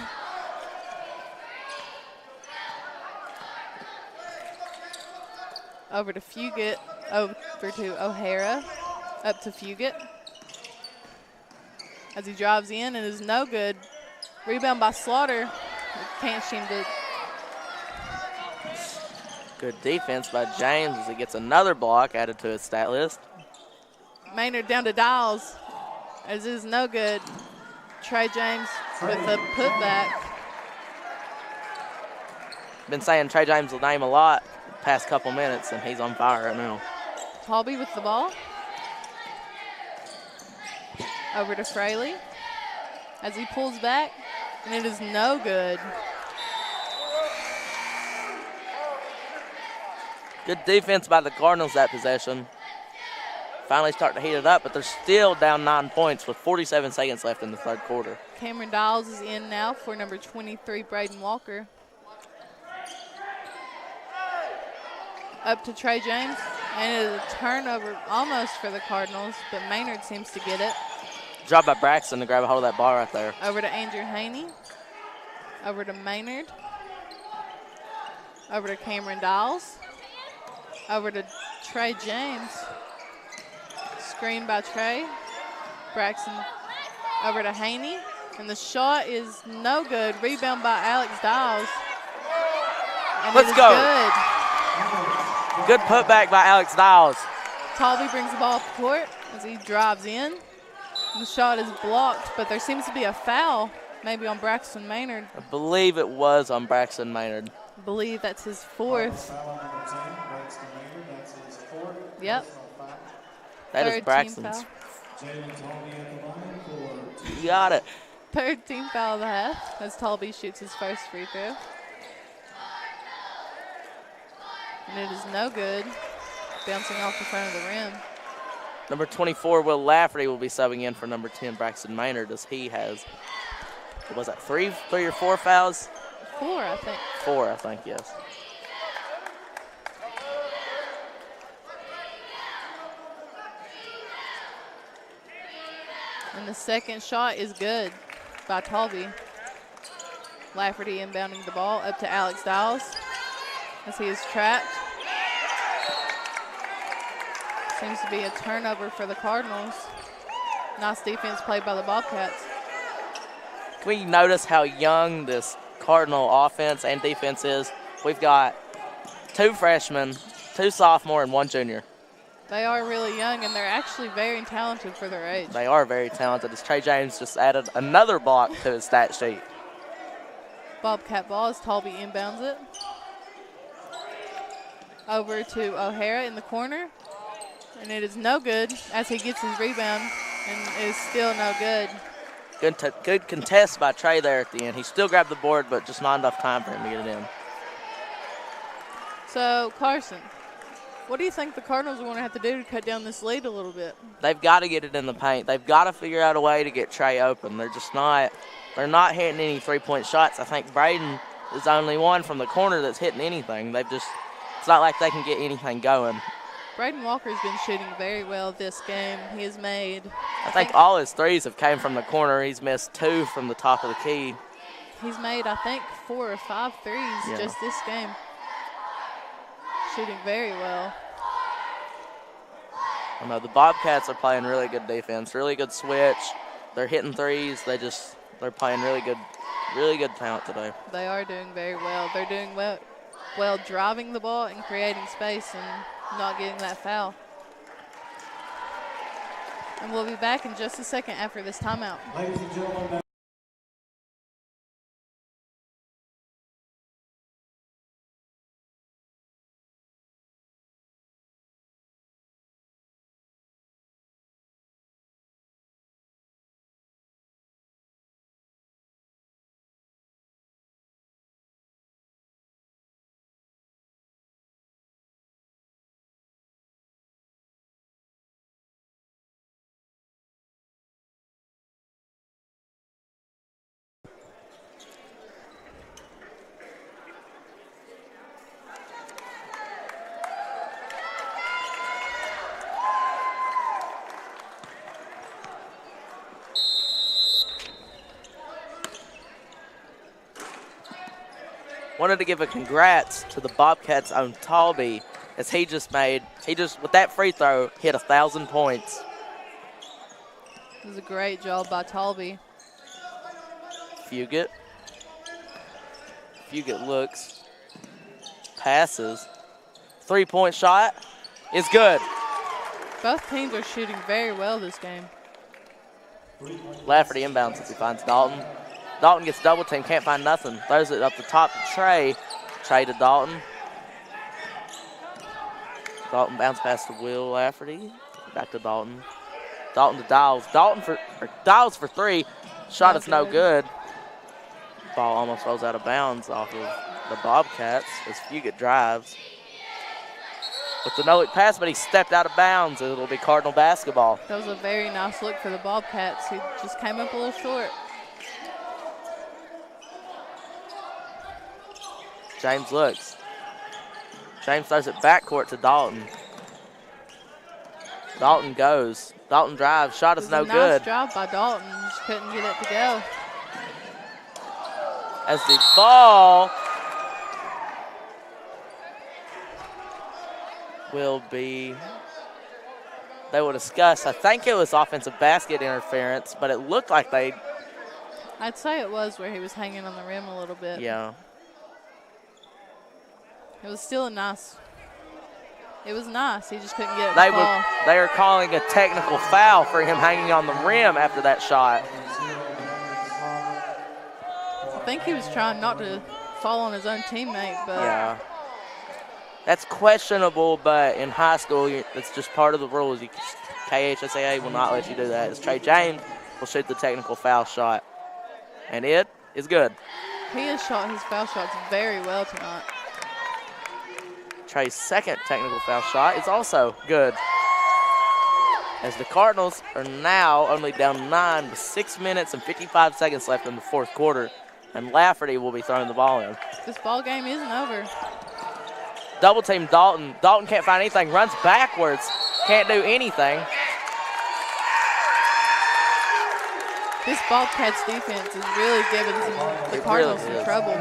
Over to Fugett. Over to O'Hara. Up to Fugett. As he drives in and is no good. Rebound by Slaughter. Can't seem to. Good defense by James as he gets another block added to his stat list. Maynard down to Dials. As it is no good. Trey James with the putback. Been saying Trey James' name a lot the past couple minutes, and he's on fire right now. Talby with the ball. Over to Fraley. as he pulls back, and it is no good. Good defense by the Cardinals that possession. Finally starting to heat it up, but they're still down 9 points with 47 seconds left in the third quarter. Cameron Dials is in now for number 23, Braden Walker. Up to Trey James, and it is a turnover almost for the Cardinals, but Maynard seems to get it. Job by Braxton to grab a hold of that ball right there. Over to Andrew Haney. Over to Maynard. Over to Cameron Dials. Over to Trey James. Screen by Trey. Braxton over to Haney. And the shot is no good. Rebound by Alex Dials. And Let's it is go. Good. Good putback by Alex Dials. Talby brings the ball up the court as he drives in. The shot is blocked, but there seems to be a foul maybe on Braxton Maynard. I believe it was on Braxton Maynard. I believe that's his fourth. Yep. That is Third team Braxton's. foul. You got it. Third team foul of the half as Talby shoots his first free throw. And it is no good. Bouncing off the front of the rim. Number 24, Will Lafferty, will be subbing in for number 10, Braxton Maynard, as he has, what was that, three or four fouls? Four, I think. Four, I think, yes. And the second shot is good by Talby. Lafferty inbounding the ball up to Alex Dials as he is trapped. Seems to be a turnover for the Cardinals. Nice defense played by the Bobcats. Can we notice how young this Cardinal offense and defense is? We've got 2 freshmen, 2 sophomore, and 1 junior. They are really young, and they're actually very talented for their age. They are very talented, as Trey James just added another block to his stat sheet. Bobcat ball as Talby inbounds it. Over to O'Hara in the corner. And it is no good as he gets his rebound, and it is still no good. Good contest by Trey there at the end. He still grabbed the board, but just not enough time for him to get it in. So, Carson, what do you think the Cardinals are going to have to do to cut down this lead a little bit? They've got to get it in the paint. They've got to figure out a way to get Trey open. They're not hitting any three-point shots. I think Braden is the only one from the corner that's hitting anything. It's not like they can get anything going. Braden Walker's been shooting very well this game. He has made, I think all his threes have came from the corner. He's missed 2 from the top of the key. He's made, I think, 4 or 5 threes just this game. Shooting very well. I know the Bobcats are playing really good defense, really good switch. They're hitting threes. They're playing really good talent today. They are doing very well. They're doing well driving the ball and creating space and not getting that foul. And we'll be back in just a second after this timeout. Ladies and gentlemen, Wanted to give a congrats to the Bobcats' own Talby, as he just with that free throw, hit 1,000 points. It was a great job by Talby. Fugit looks, passes, 3-point shot is good. Both teams are shooting very well this game. Lafferty inbounds as he finds Dalton. Dalton gets double team, can't find nothing. Throws it up the top to Trey. Trey to Dalton. Dalton bounce pass to Will Lafferty. Back to Dalton. Dalton to Dials. Dials for 3. Shot is no good. Ball almost rolls out of bounds off of the Bobcats as Fugit drives. With the no-look pass, but he stepped out of bounds. It'll be Cardinal basketball. That was a very nice look for the Bobcats. He just came up a little short. James looks. James throws it backcourt to Dalton. Dalton goes. Dalton drives. Shot is no good. Nice job by Dalton. Just couldn't get it to go. As the ball will be, they will discuss. I think it was offensive basket interference, but it looked like they. I'd say it was where he was hanging on the rim a little bit. Yeah. It was still a nice. It was nice. He just couldn't get it to fall. They are calling a technical foul for him hanging on the rim after that shot. I think he was trying not to fall on his own teammate, but. Yeah. That's questionable, but in high school, it's just part of the rules. KHSAA will not let you do that. As Trey James will shoot the technical foul shot. And it is good. He has shot his foul shots very well tonight. Trey's second technical foul shot is also good. As the Cardinals are now only down 9 with 6 minutes and 55 seconds left in the fourth quarter. And Lafferty will be throwing the ball in. This ball game isn't over. Double team Dalton. Dalton can't find anything, runs backwards, can't do anything. This Bobcats defense is really giving the Cardinals some trouble.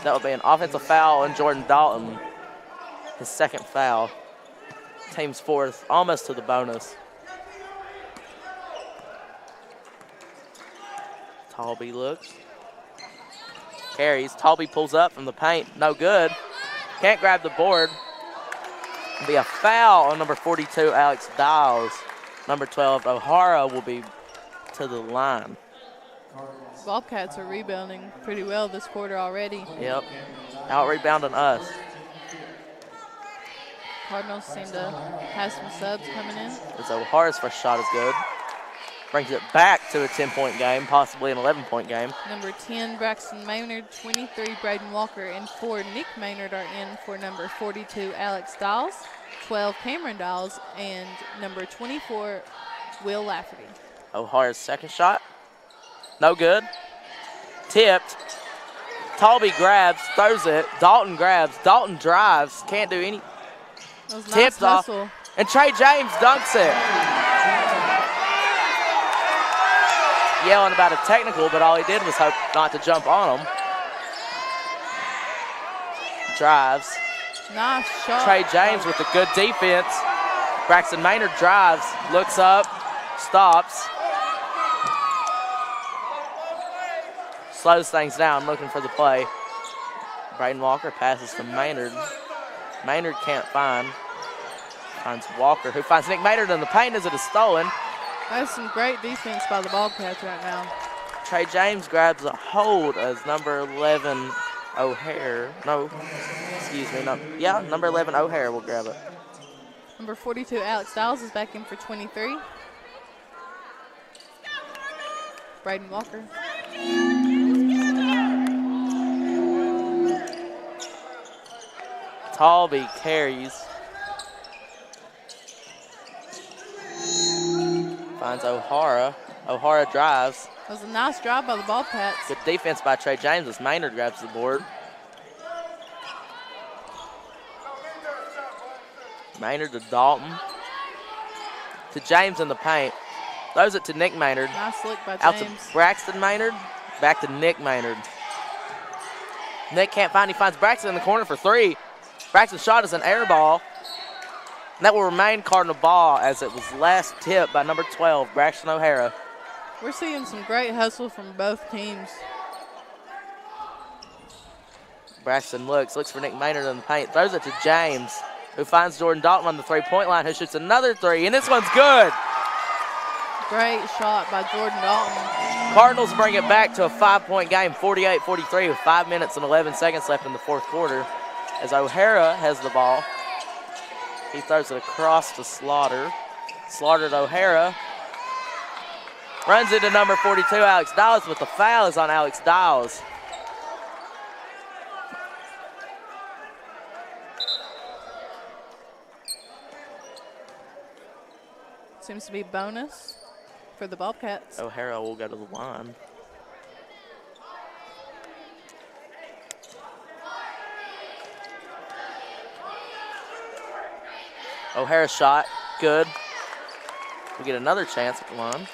That would be an offensive foul on Jordan Dalton. His second foul. Team's fourth, almost to the bonus. Talby looks. Carries. Talby pulls up from the paint. No good. Can't grab the board. It'll be a foul on number 42, Alex Dials. Number 12, O'Hara will be to the line. Bobcats are rebounding pretty well this quarter already. Yep. Out-rebounding us. Cardinals seem to have some subs coming in. As O'Hara's first shot is good. Brings it back to a 10-point game, possibly an 11-point game. Number 10, Braxton Maynard. 23, Braden Walker. And 4, Nick Maynard are in for number 42, Alex Dials. 12, Cameron Dials. And number 24, Will Lafferty. O'Hara's second shot. No good. Tipped. Talby grabs, throws it. Dalton grabs. Dalton drives. Can't do any. Tipped off. And Trey James dunks it. Yelling about a technical, but all he did was hope not to jump on him. Drives. Nice shot. Trey James with the good defense. Braxton Maynard drives, looks up, stops. Slows things down, looking for the play. Braden Walker passes to Maynard. Maynard can't find. Finds Walker, who finds Nick Maynard in the paint as it is stolen. That's some great defense by the Bobcats right now. Trey James grabs a hold as number 11 O'Hare. No, excuse me. No, yeah, number 11 O'Hare will grab it. Number 42 Alex Dials is back in for 23. Braden Walker. Talby carries. Finds O'Hara. O'Hara drives. That was a nice drive by the Bobcats. Good defense by Trey James as Maynard grabs the board. Maynard to Dalton. To James in the paint. Throws it to Nick Maynard. Nice look by Out James. to Braxton Maynard. Back to Nick Maynard. Nick can't find. He finds Braxton in the corner for three. Braxton's shot is an air ball. And that will remain Cardinal ball as it was last tipped by number 12, Braxton O'Hara. We're seeing some great hustle from both teams. Braxton looks for Nick Maynard in the paint. Throws it to James, who finds Jordan Dalton on the three-point line, who shoots another three, and this one's good. Great shot by Jordan Dalton. Cardinals bring it back to a 5-point game, 48-43 with 5 minutes and 11 seconds left in the fourth quarter. As O'Hara has the ball. He throws it across to Slaughter. Slaughter to O'Hara. Runs into number 42, Alex Dawes, but the foul is on Alex Dawes. Seems to be bonus for the Bobcats. O'Hara will go to the line. O'Hara's shot, good. We get another chance at the line.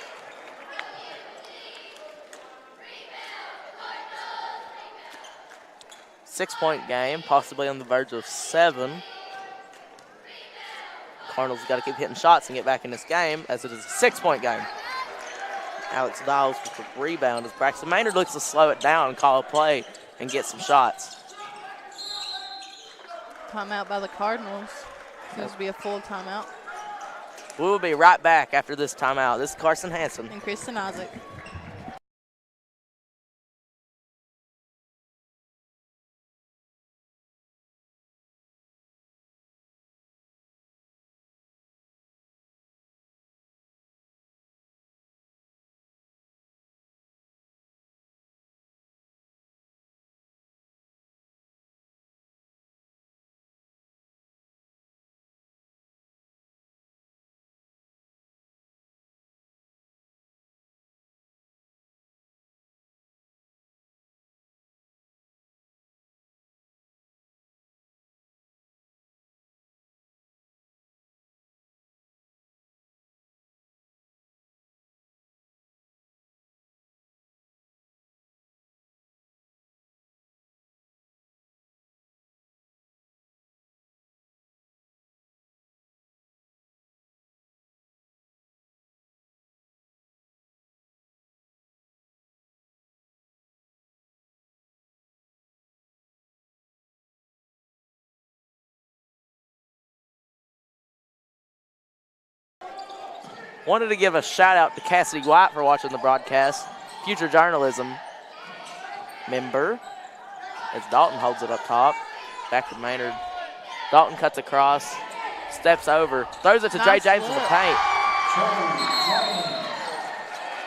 Six-point game, possibly on the verge of 7. Cardinals got to keep hitting shots and get back in this game, as it is a 6-point game. Alex Dawes with the rebound as Braxton Maynard looks to slow it down, call a play, and get some shots. Timeout by the Cardinals. Seems to be a full timeout. We will be right back after this timeout. This is Carson Hansen. And Kristen Isaac. Wanted to give a shout out to Cassidy White for watching the broadcast. Future journalism member. As Dalton holds it up top. Back to Maynard. Dalton cuts across. Steps over. Throws it to Trey James in the paint.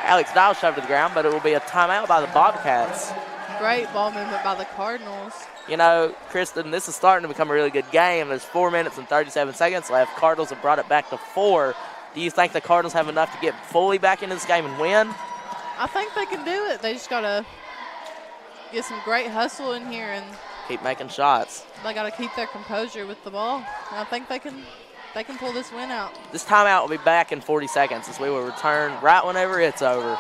Alex Dawes shoved to the ground, but it will be a timeout by the Bobcats. Great ball movement by the Cardinals. You know, Kristen, this is starting to become a really good game. There's 4 minutes and 37 seconds left. Cardinals have brought it back to 4. Do you think the Cardinals have enough to get fully back into this game and win? I think they can do it. They just got to get some great hustle in here, and keep making shots. They got to keep their composure with the ball. And I think they can pull this win out. This timeout will be back in 40 seconds as we will return right whenever it's over.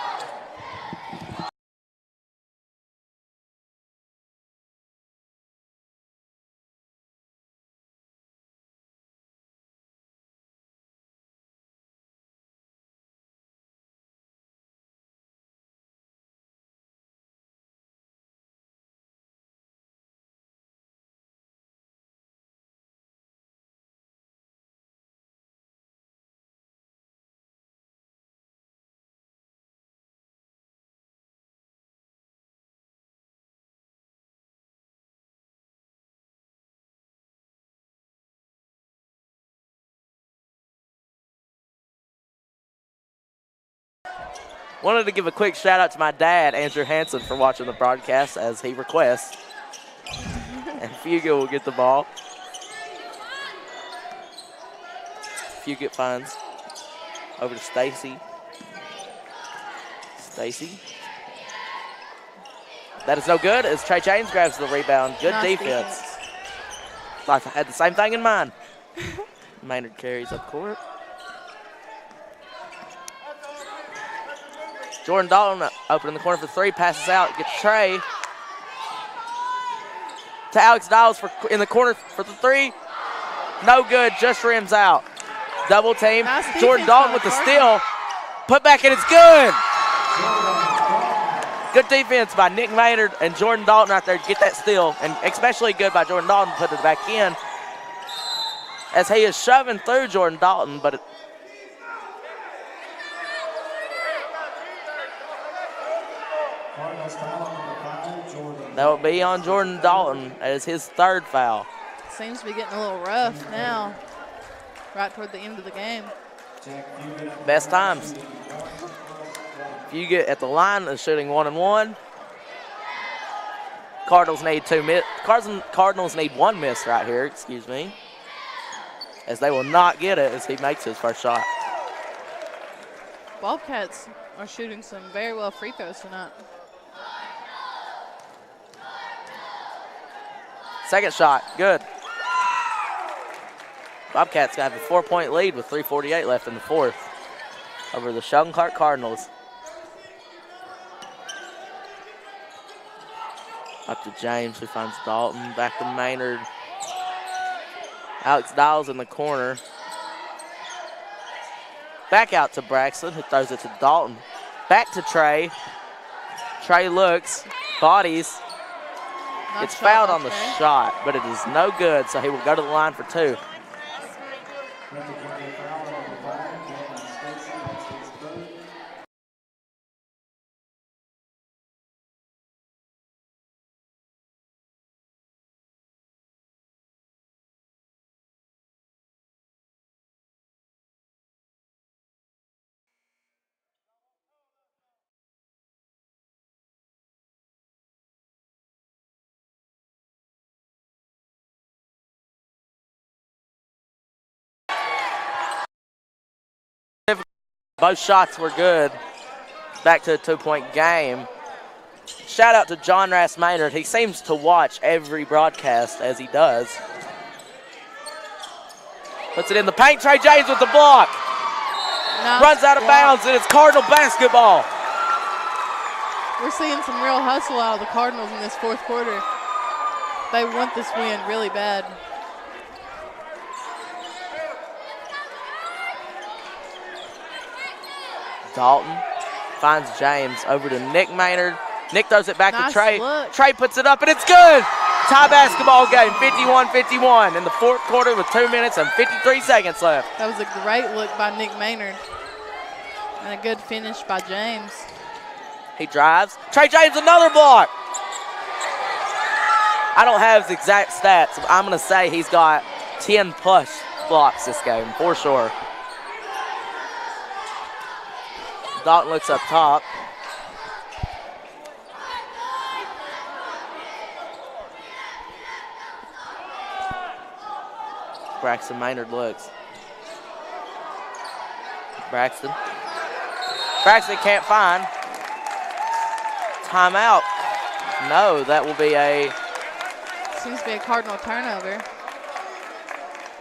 Wanted to give a quick shout out to my dad, Andrew Hansen, for watching the broadcast as he requests. And Fugit will get the ball. Fugit finds over to Stacy. Stacy. That is no good as Trey James grabs the rebound. Good Nice defense. I had the same thing in mind. Maynard carries up court. Jordan Dalton open in the corner for 3, passes out, gets Trey. To Alex Dawes in the corner for the 3. No good, just rims out. Double team. Nice Jordan Dalton with the steal. Put back and it's good. Good defense by Nick Maynard and Jordan Dalton out there to get that steal. And especially good by Jordan Dalton to put it back in. As he is shoving through Jordan Dalton, but that will be on Jordan Dalton as his 3rd foul. Seems to be getting a little rough now, right toward the end of the game. Best times. Fugit at the line is shooting 1-1. Cardinals need Cardinals need one miss right here, excuse me, as they will not get it as he makes his first shot. Wildcats are shooting some very well free throws tonight. Second shot, good. Bobcats have a 4-point lead with 3:48 left in the fourth over the Sheldon Clark Cardinals. Up to James, who finds Dalton. Back to Maynard. Alex Dials in the corner. Back out to Braxton, who throws it to Dalton. Back to Trey. Trey looks, bodies. Gets fouled on the shot, but it is no good, so he will go to the line for two. Both shots were good. Back to a 2-point game. Shout out to John Rass Maynard. He seems to watch every broadcast as he does. Puts it in the paint. Trey James with the block. Nice runs out of bounds, and it's Cardinal basketball. We're seeing some real hustle out of the Cardinals in this fourth quarter. They want this win really bad. Dalton finds James over to Nick Maynard. Nick throws it back to Trey. Look. Trey puts it up, and it's good. Tie basketball game, 51-51 in the fourth quarter with 2 minutes and 53 seconds left. That was a great look by Nick Maynard. And a good finish by James. He drives. Trey James, another block. I don't have his exact stats. But I'm going to say he's got 10-plus blocks this game, for sure. Dalton looks up top. Braxton Maynard looks. Braxton can't find. Timeout. No, that will be a... Seems to be a Cardinal turnover.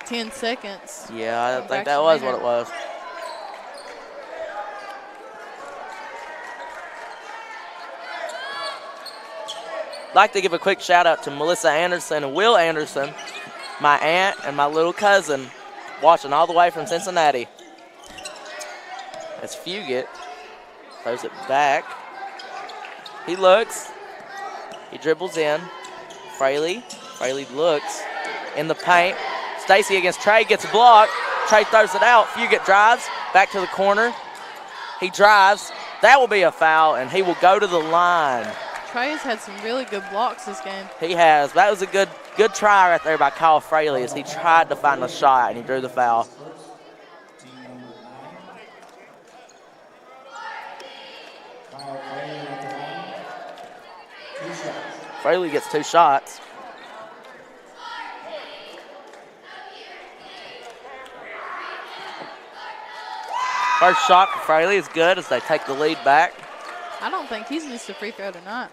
10 seconds. Yeah, I think that was what it was. I'd like to give a quick shout out to Melissa Anderson and Will Anderson, my aunt and my little cousin, watching all the way from Cincinnati. As Fugit throws it back. He looks. He dribbles in. Fraley looks in the paint. Stacy against Trey, gets a block. Trey throws it out. Fugit drives back to the corner. He drives. That will be a foul, and he will go to the line. Trey has had some really good blocks this game. He has. That was a good try right there by Kyle Fraley as he tried to find the shot and he drew the foul. Fraley gets 2 shots. First shot for Fraley is good as they take the lead back. I don't think he's missed a free throw tonight.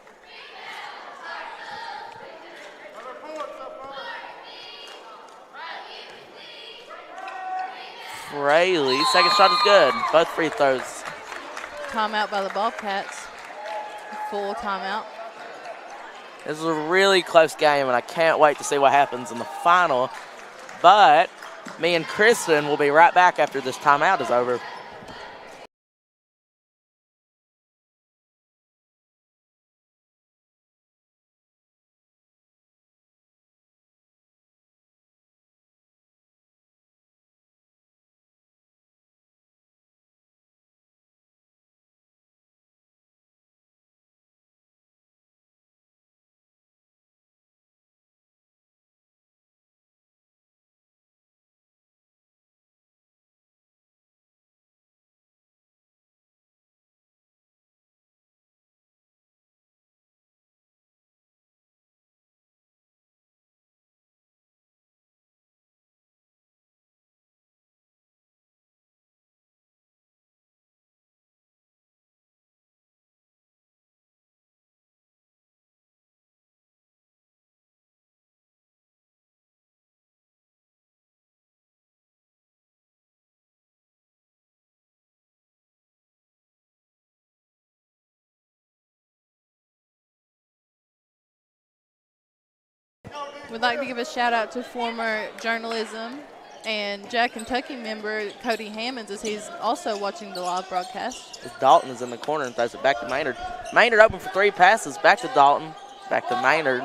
Fraley, second shot is good. Both free throws. Timeout by the Bobcats. Full timeout. This is a really close game, and I can't wait to see what happens in the final. But me and Kristen will be right back after this timeout is over. We'd like to give a shout out to former journalism and Jack Kentucky member Cody Hammonds, as he's also watching the live broadcast. As Dalton is in the corner and throws it back to Maynard. Maynard open for 3 passes. Back to Dalton. Back to Maynard.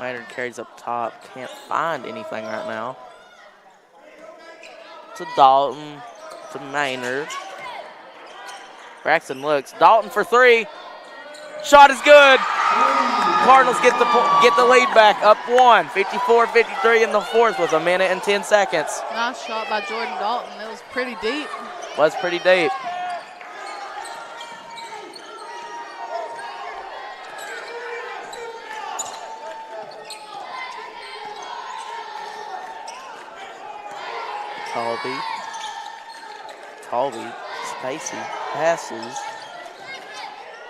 Maynard carries up top. Can't find anything right now. To Dalton. To Maynard. Braxton looks. Dalton for 3. Shot is good. Cardinals get the lead back, up 1. 54-53 in the fourth with 1 minute and 10 seconds. Nice shot by Jordan Dalton. It was pretty deep. Was pretty deep. Talby, Stacy passes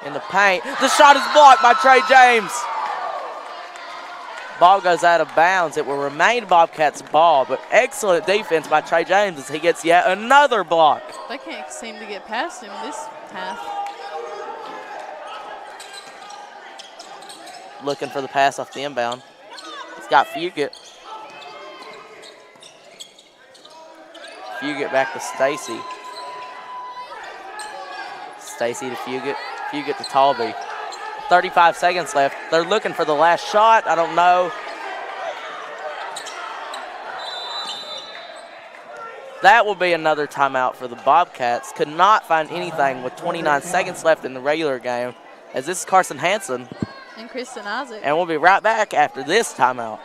in the paint. The shot is blocked by Trey James. Ball goes out of bounds. It will remain Bobcats' ball, but excellent defense by Trey James as he gets yet another block. They can't seem to get past him this half. Looking for the pass off the inbound. He's got Fugit. Fugit back to Stacy. Stacy to Fugit. Fugit to Talby. 35 seconds left. They're looking for the last shot. I don't know. That will be another timeout for the Bobcats. Could not find anything with 29 seconds left in the regular game, as this is Carson Hansen. And Kristen Isaac. And we'll be right back after this timeout.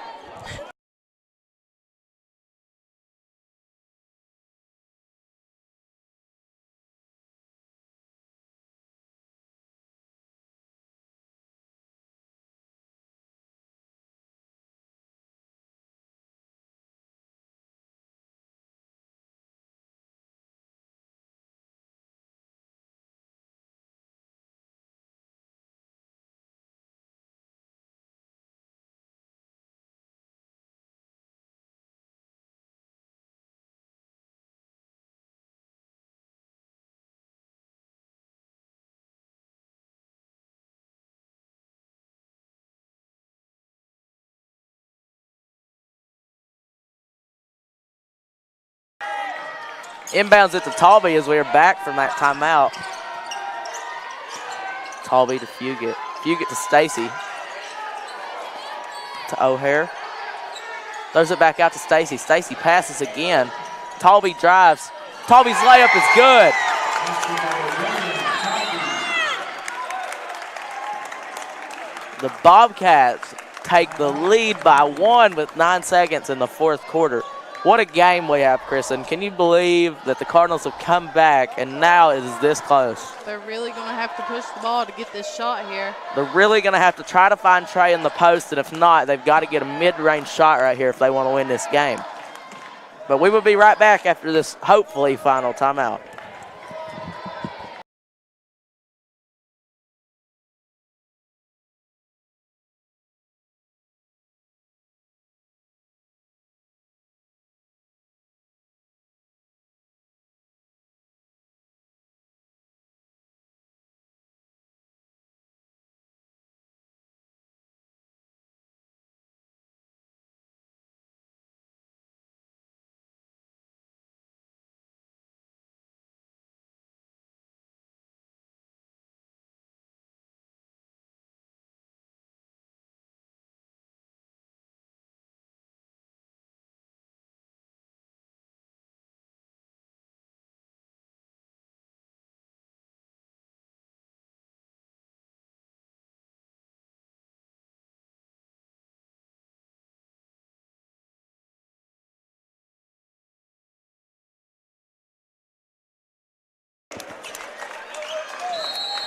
Inbounds it to Talby as we are back from that timeout. Talby to Fugit. Fugit to Stacy. To O'Hare. Throws it back out to Stacy. Stacy passes again. Talby drives. Talby's layup is good. The Bobcats take the lead by 1 with 9 seconds in the fourth quarter. What a game we have, Kristen. Can you believe that the Cardinals have come back and now it is this close? They're really going to have to push the ball to get this shot here. They're really going to have to try to find Trey in the post, and if not, they've got to get a mid-range shot right here if they want to win this game. But we will be right back after this, hopefully, final timeout.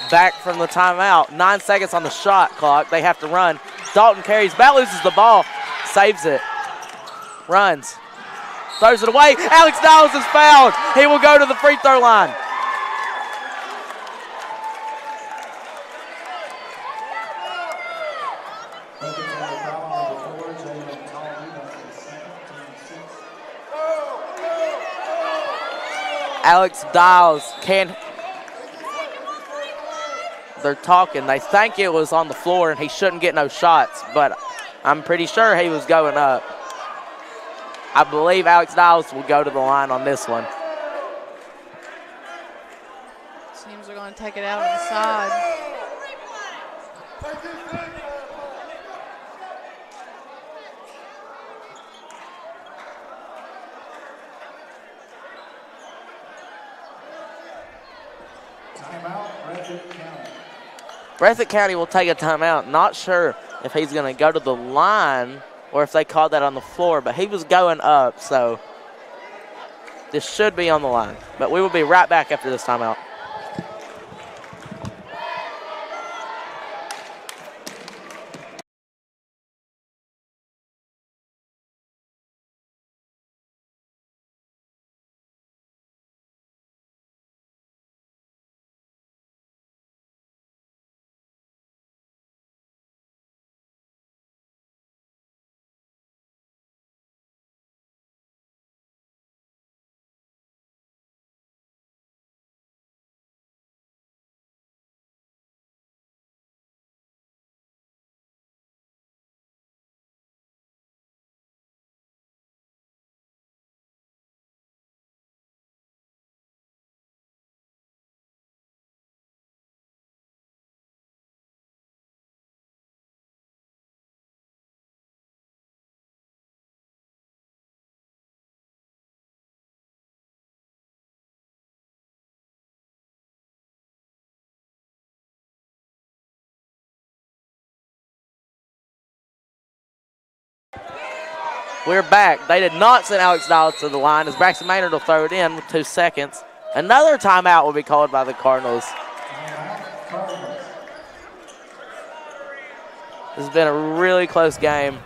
Back from the timeout. 9 seconds on the shot clock. They have to run. Dalton carries. Bat loses the ball. Saves it. Runs. Throws it away. Alex Niles is fouled. He will go to the free throw line. Alex Dials they're talking. They think it was on the floor and he shouldn't get no shots, but I'm pretty sure he was going up. I believe Alex Dials will go to the line on this one. Teams are going to take it out on the side. Timeout, Breathitt County. Breathitt County will take a timeout. Not sure if he's going to go to the line or if they called that on the floor, but he was going up, so this should be on the line. But we will be right back after this timeout. We're back. They did not send Alex Dials to the line as Braxton Maynard will throw it in with 2 seconds. Another timeout will be called by the Cardinals. This has been a really close game.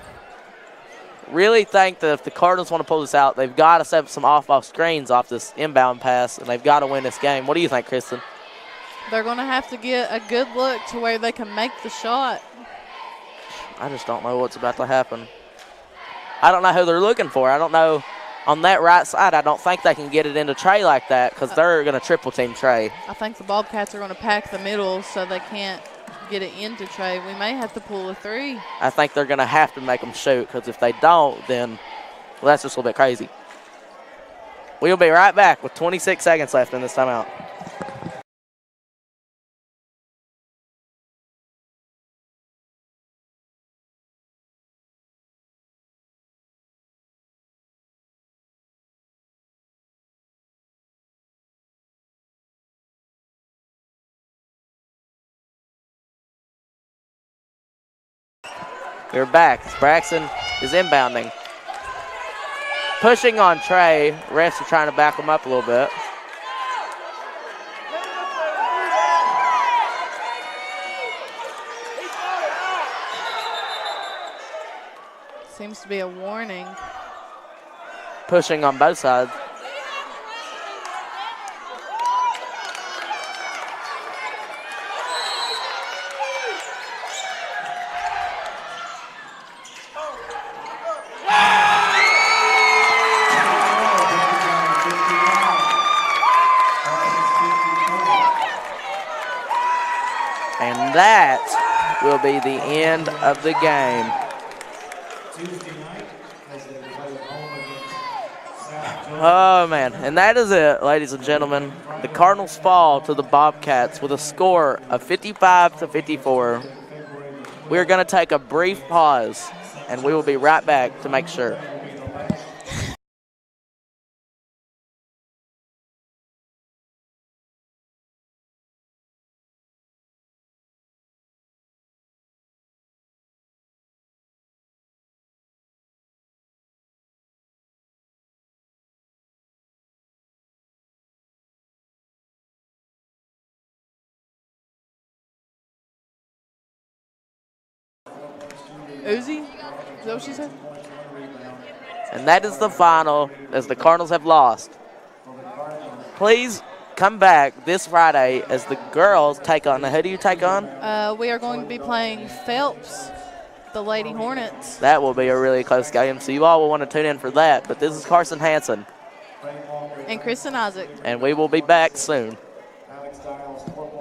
Really think that if the Cardinals want to pull this out, they've got to set up some off-ball screens off this inbound pass, and they've got to win this game. What do you think, Kristen? They're going to have to get a good look to where they can make the shot. I just don't know what's about to happen. I don't know who they're looking for. I don't know. On that right side, I don't think they can get it into Trey like that because they're going to triple-team Trey. I think the Bobcats are going to pack the middle so they can't get it into Trey. We may have to pull a 3. I think they're going to have to make them shoot because if they don't, then well, that's just a little bit crazy. We'll be right back with 26 seconds left in this timeout. We're back. Braxton is inbounding. Pushing on Trey. Refs are trying to back him up a little bit. Seems to be a warning. Pushing on both sides. And that will be the end of the game. Oh, man. And that is it, ladies and gentlemen. The Cardinals fall to the Bobcats with a score of 55-54. We're going to take a brief pause, and we will be right back to make sure. Uzi? Is that what she said? And that is the final as the Cardinals have lost. Please come back this Friday as the girls take on. Now, who do you take on? We are going to be playing Phelps, the Lady Hornets. That will be a really close game, so you all will want to tune in for that. But this is Carson Hansen. And Kristen Isaac. And we will be back soon. Alex Dials, 4